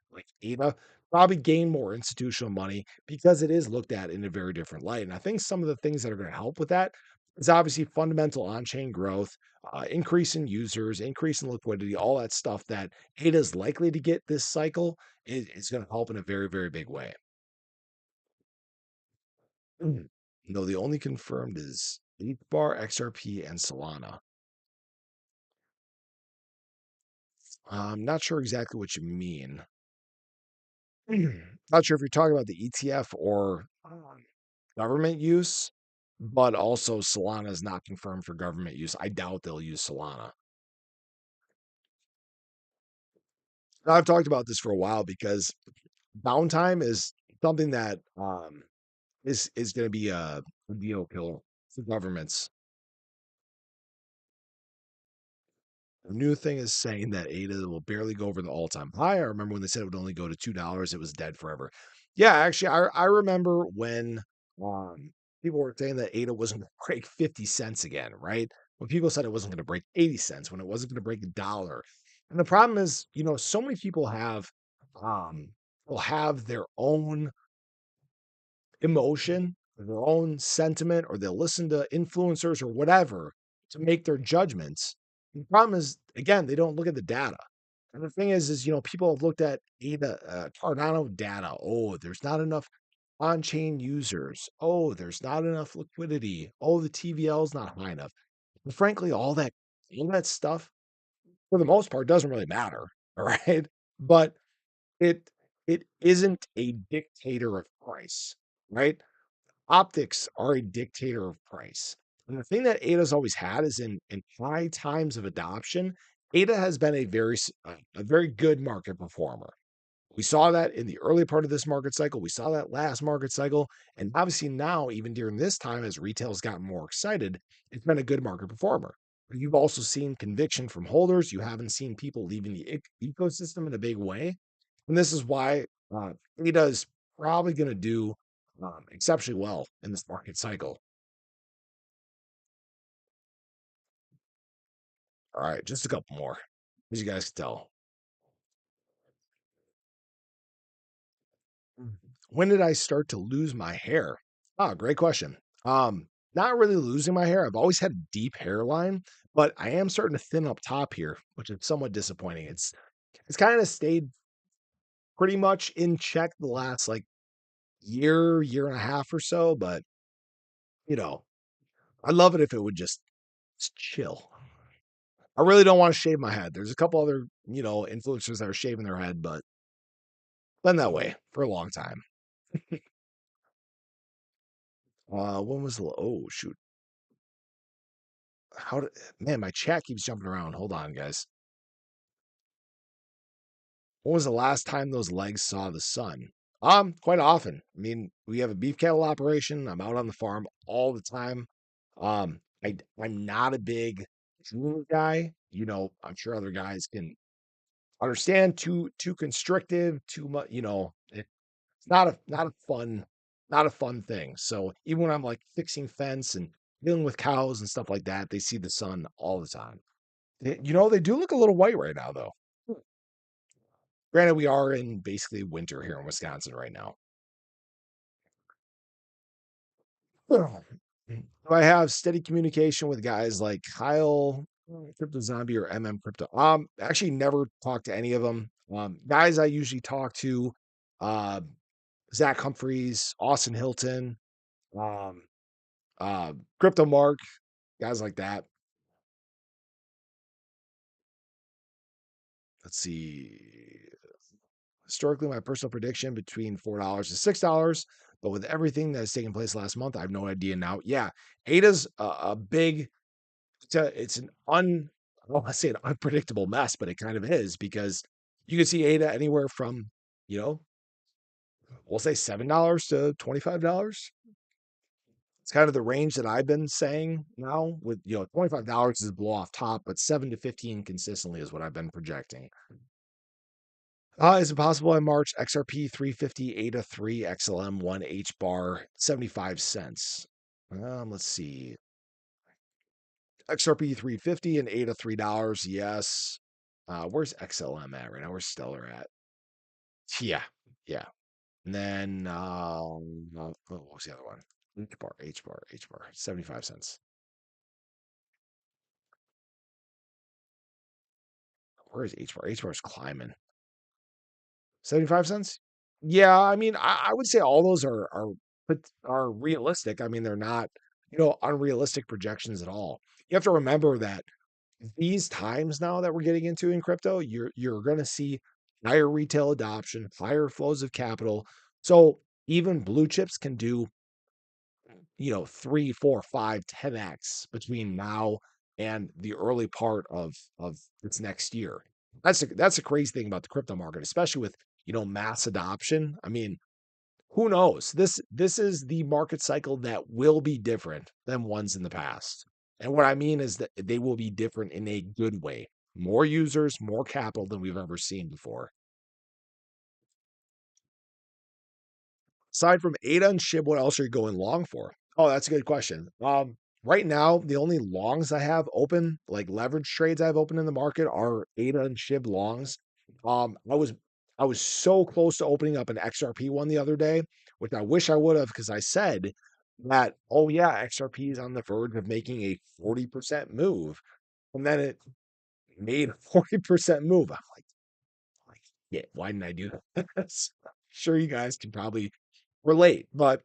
ADA probably gain more institutional money because it is looked at in a very different light. And I think some of the things that are going to help with that is obviously fundamental on-chain growth, increase in users, increase in liquidity, all that stuff that ADA is likely to get this cycle is going to help in a very, very big way. No, the only confirmed is Bar, XRP, and Solana. I'm not sure exactly what you mean. Not sure if you're talking about the ETF or government use, but also Solana is not confirmed for government use. I doubt they'll use Solana. Now, I've talked about this for a while because downtime is something that is going to be a deal killer for governments. The new thing is saying that ADA will barely go over the all-time high. I remember when they said it would only go to $2, it was dead forever. Yeah, actually, I remember when people were saying that ADA wasn't going to break 50 cents again, right? When people said it wasn't going to break 80 cents, when it wasn't going to break $1. And the problem is, so many people um will have their own emotion, their own sentiment, or they'll listen to influencers or whatever to make their judgments. The problem is, again, they don't look at the data. And the thing is, people have looked at ADA, Cardano data. Oh, there's not enough on-chain users. Oh, there's not enough liquidity. Oh, the TVL is not high enough. But frankly, all that stuff, for the most part, doesn't really matter. All right. But it it isn't a dictator of price, right? Optics are a dictator of price. And the thing that ADA's always had is in high times of adoption, ADA has been a very good market performer. We saw that in the early part of this market cycle. We saw that last market cycle. And obviously now, even during this time, as retail's gotten more excited, it's been a good market performer. But you've also seen conviction from holders. You haven't seen people leaving the ecosystem in a big way. And this is why ADA is probably going to do exceptionally well in this market cycle. All right, just a couple more, as you guys can tell. When did I start to lose my hair? Ah, great question. Not really losing my hair. I've always had a deep hairline, but I am starting to thin up top here, which is somewhat disappointing. It's kind of stayed pretty much in check the last like year and a half or so, but you know, I love it if it would just chill. I really don't want to shave my head. There's a couple other, influencers that are shaving their head, but been that way for a long time. When was the oh shoot? How did man, my chat keeps jumping around. Hold on, guys. When was the last time those legs saw the sun? Quite often. I mean, we have a beef cattle operation. I'm out on the farm all the time. I'm not a big dream guy. I'm sure other guys can understand too constrictive, too much, it's not a fun thing. So even when I'm like fixing fence and dealing with cows and stuff like that, they see the sun all the time. They do look a little white right now, though. Granted, we are in basically winter here in Wisconsin right now. Ugh. Do I have steady communication with guys like Kyle, Crypto Zombie, or MM Crypto? Actually, never talked to any of them. Guys, I usually talk to, uh, Zach Humphreys, Austin Hilton, um, Crypto Mark, guys like that. Let's see. Historically, my personal prediction between $4 and $6, but with everything that has taken place last month, I have no idea now. Yeah, ADA's a big. It's an I don't want to say an unpredictable mess, but it kind of is because you can see ADA anywhere from you know we'll say $7 to $25. It's kind of the range that I've been saying now. With $25 is blow off top, but 7 to 15 consistently is what I've been projecting. Is it possible in March? XRP 350, ADA 3, XLM 1, H bar 75 cents. Let's see. XRP 350 and ADA $3. Yes. Where's XLM at right now? Where's Stellar at? Yeah. Yeah. And then what was the other one? H bar 75 cents. Where is H bar? H bar is climbing. 75 cents? Yeah, I mean, I would say all those are realistic. I mean, they're not, unrealistic projections at all. You have to remember that these times now that we're getting into in crypto, you're going to see higher retail adoption, higher flows of capital. So even blue chips can do, 3, 4, 5, 10x between now and the early part of this next year. That's a crazy thing about the crypto market, especially with mass adoption. I mean, who knows? This is the market cycle that will be different than ones in the past. And what I mean is that they will be different in a good way. More users, more capital than we've ever seen before. Aside from ADA and SHIB, what else are you going long for? Oh, that's a good question. Right now, the only longs I have open, like leverage trades I have open in the market, are ADA and SHIB longs. I was so close to opening up an XRP one the other day, which I wish I would have because I said that, oh yeah, XRP is on the verge of making a 40% move. And then it made a 40% move. I'm like, yeah, why didn't I do that? Sure, you guys can probably relate, but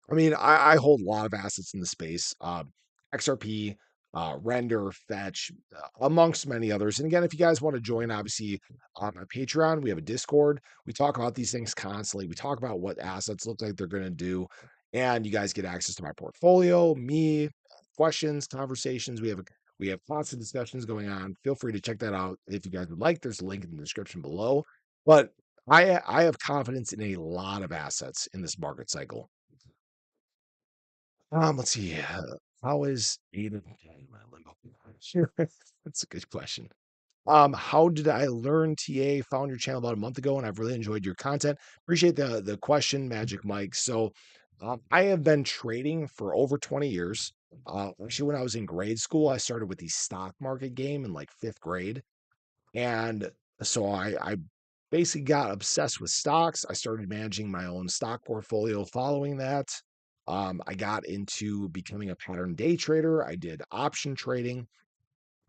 I mean, I hold a lot of assets in the space. XRP, render, fetch, amongst many others. And again, if you guys want to join, obviously on my Patreon, we have a Discord. We talk about these things constantly. We talk about what assets look like they're going to do, and you guys get access to my portfolio, me, questions, conversations. We have lots of discussions going on. Feel free to check that out if you guys would like. There's a link in the description below. But I have confidence in a lot of assets in this market cycle. Let's see. How is Ada? Sure. That's a good question. How did I learn TA? Found your channel about a month ago, and I've really enjoyed your content. Appreciate the question, Magic Mike. So, I have been trading for over 20 years. Actually, when I was in grade school, I started with the stock market game in like fifth grade, and so I basically got obsessed with stocks. I started managing my own stock portfolio following that. I got into becoming a pattern day trader. I did option trading.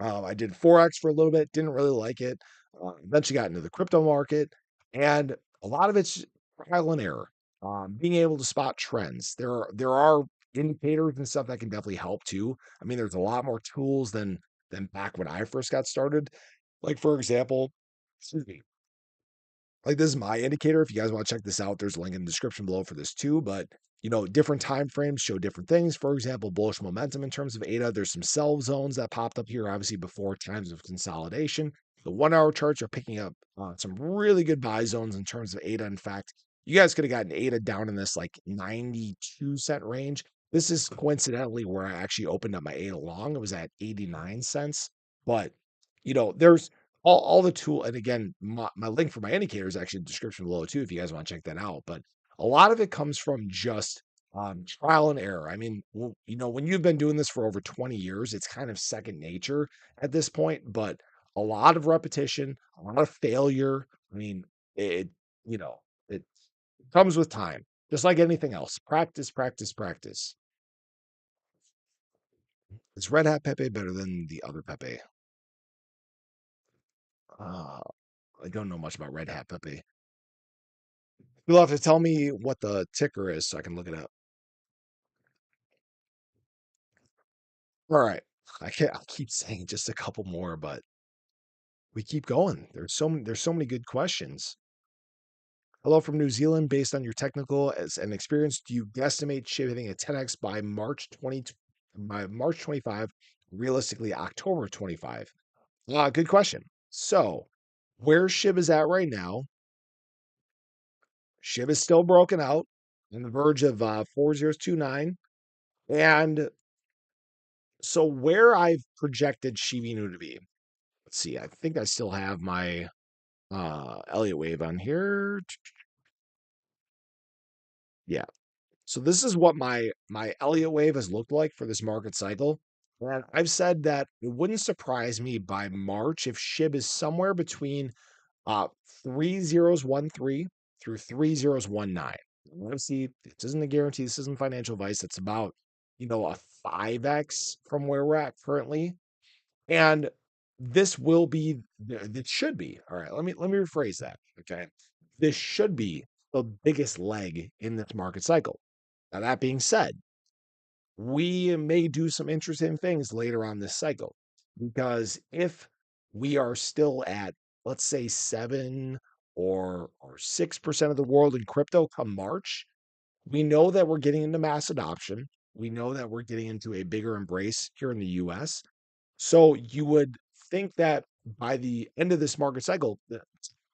I did Forex for a little bit, didn't really like it. Eventually got into the crypto market, and a lot of it's trial and error. Being able to spot trends. There are indicators and stuff that can definitely help too. I mean, there's a lot more tools than back when I first got started. Like for example, excuse me, like this is my indicator. If you guys want to check this out, there's a link in the description below for this too. But different time frames show different things. For example, bullish momentum in terms of ADA. There's some sell zones that popped up here, obviously before times of consolidation. The 1 hour charts are picking up some really good buy zones in terms of ADA. In fact, you guys could have gotten ADA down in this like 92-cent range. This is coincidentally where I actually opened up my ADA long. It was at 89 cents. But there's all the tool, and again, my link for my indicator is actually in the description below too, if you guys want to check that out. But a lot of it comes from just trial and error. I mean, when you've been doing this for over 20 years, it's kind of second nature at this point, but a lot of repetition, a lot of failure. I mean, it, you know, it comes with time, just like anything else. Practice, practice, practice. Is Red Hat Pepe better than the other Pepe? Uh, I don't know much about Red Hat Pepe. You'll have to tell me what the ticker is so I can look it up. All right. I keep saying just a couple more, but we keep going. There's so many good questions. Hello from New Zealand. Based on your technical as and experience, do you guesstimate SHIB hitting a 10x by March 25, realistically October 25? Good question. So where SHIB is at right now, SHIB is still broken out on the verge of 4029. And so where I've projected Shiba Inu to be, let's see, I think I still have my Elliott wave on here. Yeah. So this is what my Elliott wave has looked like for this market cycle. And I've said that it wouldn't surprise me by March if SHIB is somewhere between uh 3013 through 3019. Obviously, this isn't a guarantee, this isn't financial advice. It's about, a 5x from where we're at currently. And this will be it should be. All right, let me rephrase that. Okay. This should be the biggest leg in this market cycle. Now, that being said, we may do some interesting things later on this cycle because if we are still at, let's say, 7 or 6% of the world in crypto come March, we know that we're getting into mass adoption. We know that we're getting into a bigger embrace here in the US. So you would think that by the end of this market cycle,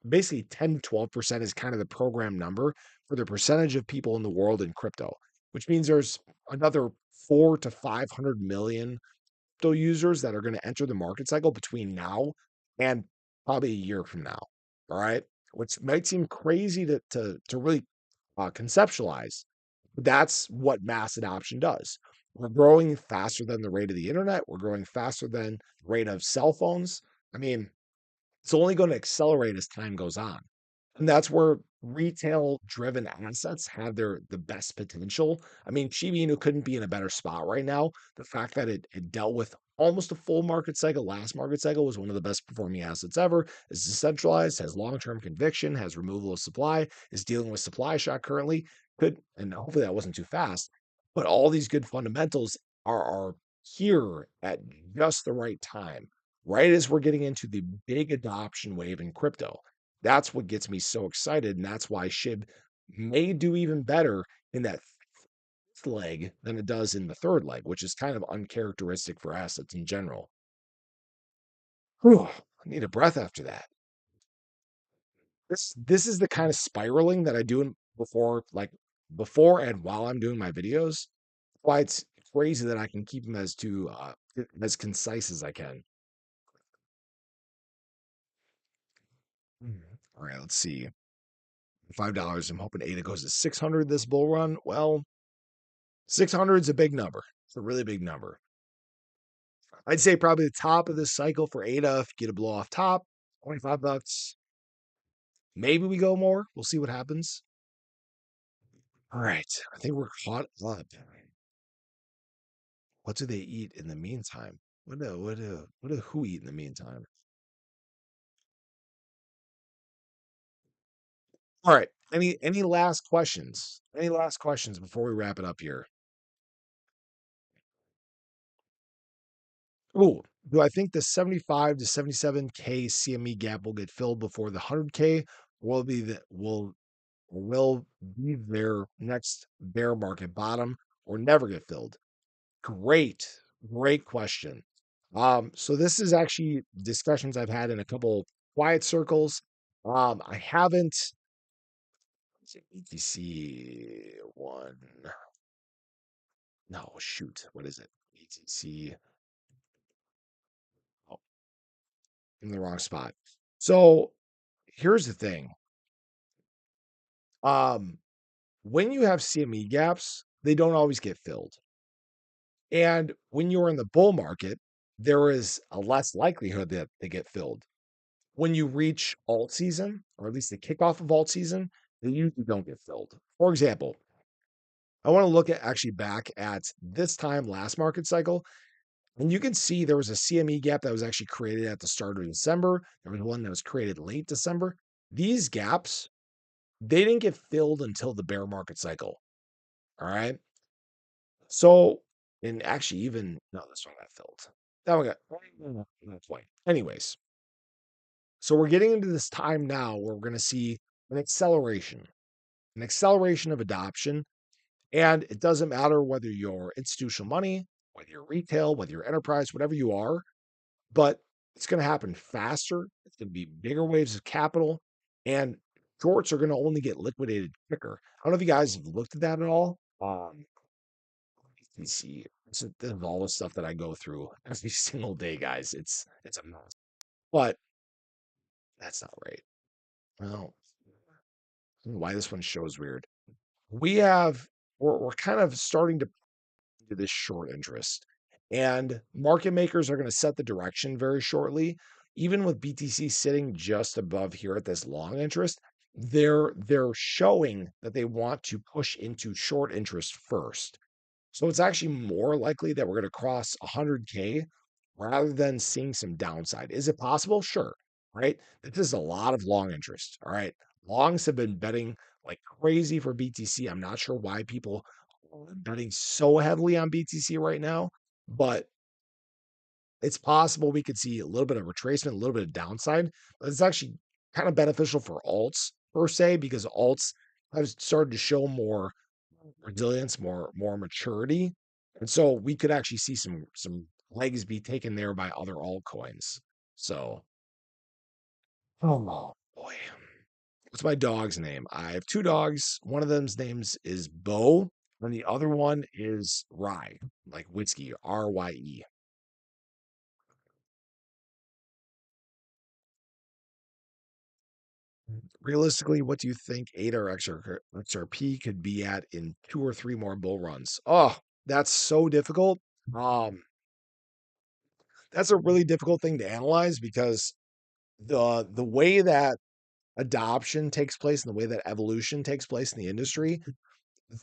basically 10 to 12% is kind of the program number for the percentage of people in the world in crypto, which means there's another 4 to 500 million crypto users that are going to enter the market cycle between now and probably a year from now. All right. Which might seem crazy to really conceptualize. But that's what mass adoption does. We're growing faster than the rate of the internet. We're growing faster than the rate of cell phones. I mean, it's only going to accelerate as time goes on. And that's where retail driven assets have the best potential. I mean, Shiba Inu couldn't be in a better spot right now. The fact that it dealt with almost a full market cycle, last market cycle was one of the best performing assets ever. Is decentralized, has long-term conviction, has removal of supply, is dealing with supply shock currently. And hopefully that wasn't too fast. But all these good fundamentals are here at just the right time, right as we're getting into the big adoption wave in crypto. That's what gets me so excited. And that's why SHIB may do even better in that fifth leg than it does in the third leg, which is kind of uncharacteristic for assets in general. Whew, I need a breath after that. This is the kind of spiraling that I do before, like before and while I'm doing my videos. Why it's crazy that I can keep them as concise as I can. All right, let's see. $5. I'm hoping ADA goes to 600 this bull run. Well, 600 is a big number. It's a really big number. I'd say probably the top of this cycle for ADA, if you get a blow off top, $25. Maybe we go more. We'll see what happens. All right. I think we're caught up. What do they eat in the meantime? What do who eat in the meantime? All right. Any last questions? Any last questions before we wrap it up here? Oh, do I think the 75 to 77K CME gap will get filled before the 100K will be their next bear market bottom or never get filled? Great, great question. So this is actually discussions I've had in a couple quiet circles. I haven't BTC one. No, shoot. What is it? BTC. Oh, in the wrong spot. So here's the thing. Um, when you have CME gaps, they don't always get filled. And when you're in the bull market, there is a less likelihood that they get filled. When you reach alt season, or at least the kickoff of alt season, they usually don't get filled. For example, I want to look at actually back at this time last market cycle. And you can see there was a CME gap that was actually created at the start of December. There was one that was created late December. These gaps, they didn't get filled until the bear market cycle. All right. So, and actually, even no, this one got filled. That one got not quite. Anyways, so we're getting into this time now where we're going to see an acceleration of adoption. And it doesn't matter whether you're institutional money, whether you're retail, whether you're enterprise, whatever you are, but it's going to happen faster. It's going to be bigger waves of capital, and shorts are going to only get liquidated quicker. I don't know if you guys have looked at that at all. You see, this is all the stuff that I go through every single day, guys. It's a mess, but that's not right. Well, I don't know why this one shows weird. We have we're kind of starting to this short interest. And market makers are going to set the direction very shortly. Even with BTC sitting just above here at this long interest, they're showing that they want to push into short interest first. So it's actually more likely that we're going to cross 100K rather than seeing some downside. Is it possible? Sure. Right. This is a lot of long interest. All right. Longs have been betting like crazy for BTC. I'm not sure why people are betting so heavily on BTC right now, but it's possible we could see a little bit of retracement, a little bit of downside. But it's actually kind of beneficial for alts per se because alts have started to show more resilience, more maturity, and so we could actually see some legs be taken there by other altcoins. So, oh boy, what's my dog's name? I have two dogs. One of them's names is Bo, and the other one is Rye, like whiskey, RYE. Realistically, what do you think ADA or XRP could be at in two or three more bull runs? Oh, that's so difficult. Um, that's a really difficult thing to analyze because the way that adoption takes place and the way that evolution takes place in the industry,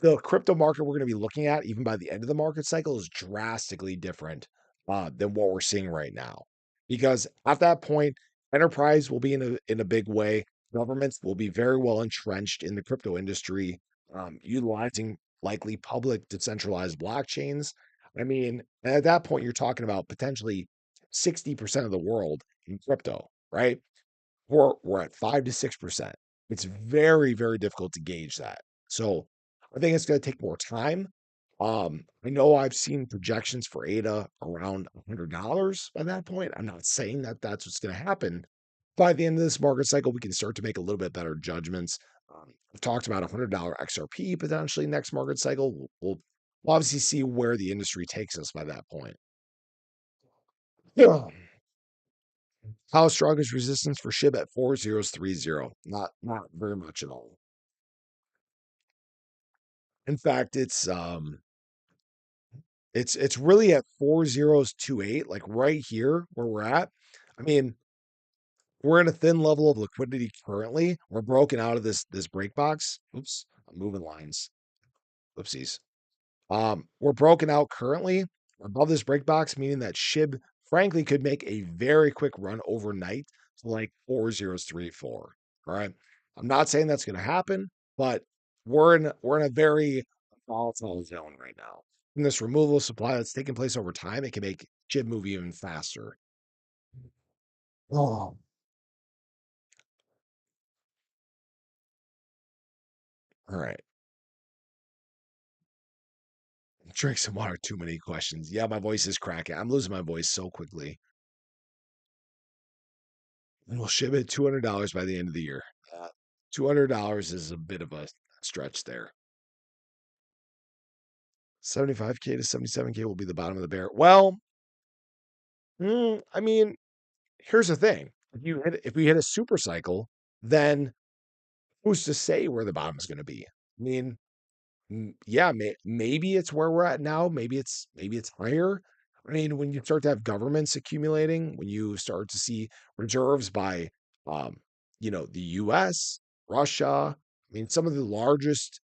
the crypto market we're going to be looking at, even by the end of the market cycle, is drastically different than what we're seeing right now. Because at that point, enterprise will be in a big way. Governments will be very well entrenched in the crypto industry, utilizing likely public decentralized blockchains. I mean, at that point, you're talking about potentially 60% of the world in crypto, right? We're at 5 to 6%. It's very, very difficult to gauge that. So I think it's going to take more time. I know I've seen projections for ADA around $100 by that point. I'm not saying that that's what's going to happen. By the end of this market cycle, we can start to make a little bit better judgments. I've talked about $100 XRP potentially next market cycle. We'll obviously see where the industry takes us by that point. Yeah. How strong is resistance for SHIB at 4030? Not very much at all. In fact, it's really at 4028, like right here where we're at. I mean, we're in a thin level of liquidity currently. We're broken out of this break box. Oops, I'm moving lines. Oopsies. We're broken out currently above this break box, meaning that SHIB frankly could make a very quick run overnight to like 4034. All right. I'm not saying that's gonna happen, but we're in a very volatile zone right now. And this removal of supply that's taking place over time, it can make SHIB move even faster. Oh, all right. Drink some water. Too many questions. Yeah, my voice is cracking. I'm losing my voice so quickly. And we'll ship it $200 by the end of the year. $200 is a bit of a stretch there. 75K to 77K will be the bottom of the bear. Well, I mean, here's the thing. If we hit a super cycle, then who's to say where the bottom is going to be? I mean, yeah, maybe it's where we're at now. Maybe it's higher. I mean, when you start to have governments accumulating, when you start to see reserves by, um, the U.S., Russia. I mean, some of the largest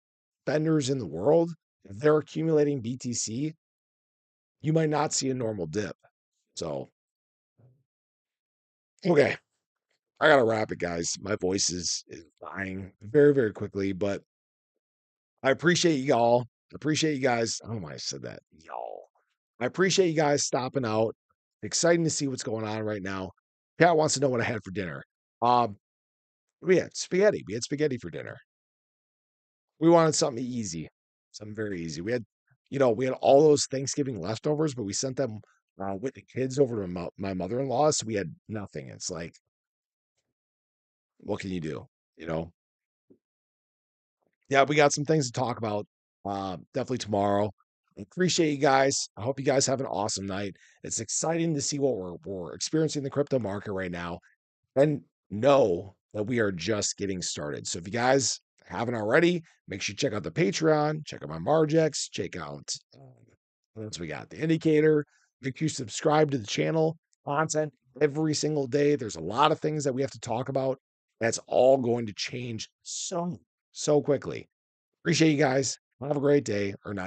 vendors in the world, if they're accumulating BTC, you might not see a normal dip. So, okay, I gotta wrap it, guys. My voice is dying very, very quickly, but I appreciate y'all. I appreciate you guys. I don't know why I said that, y'all. I appreciate you guys stopping out. Exciting to see what's going on right now. Cat wants to know what I had for dinner. Um, we had spaghetti. We had spaghetti for dinner. We wanted something easy, something very easy. We had all those Thanksgiving leftovers, but we sent them with the kids over to my mother-in-law, so we had nothing. It's like, what can you do? You know, yeah, we got some things to talk about. Definitely tomorrow. Appreciate you guys. I hope you guys have an awesome night. It's exciting to see what we're experiencing in the crypto market right now, and know that we are just getting started. So if you guys haven't already, make sure you check out the Patreon, check out my Margex, check out what else we got, the indicator. Make sure you subscribe to the channel. Content every single day. There's a lot of things that we have to talk about. That's all going to change so quickly. Appreciate you guys. Have a great day or night.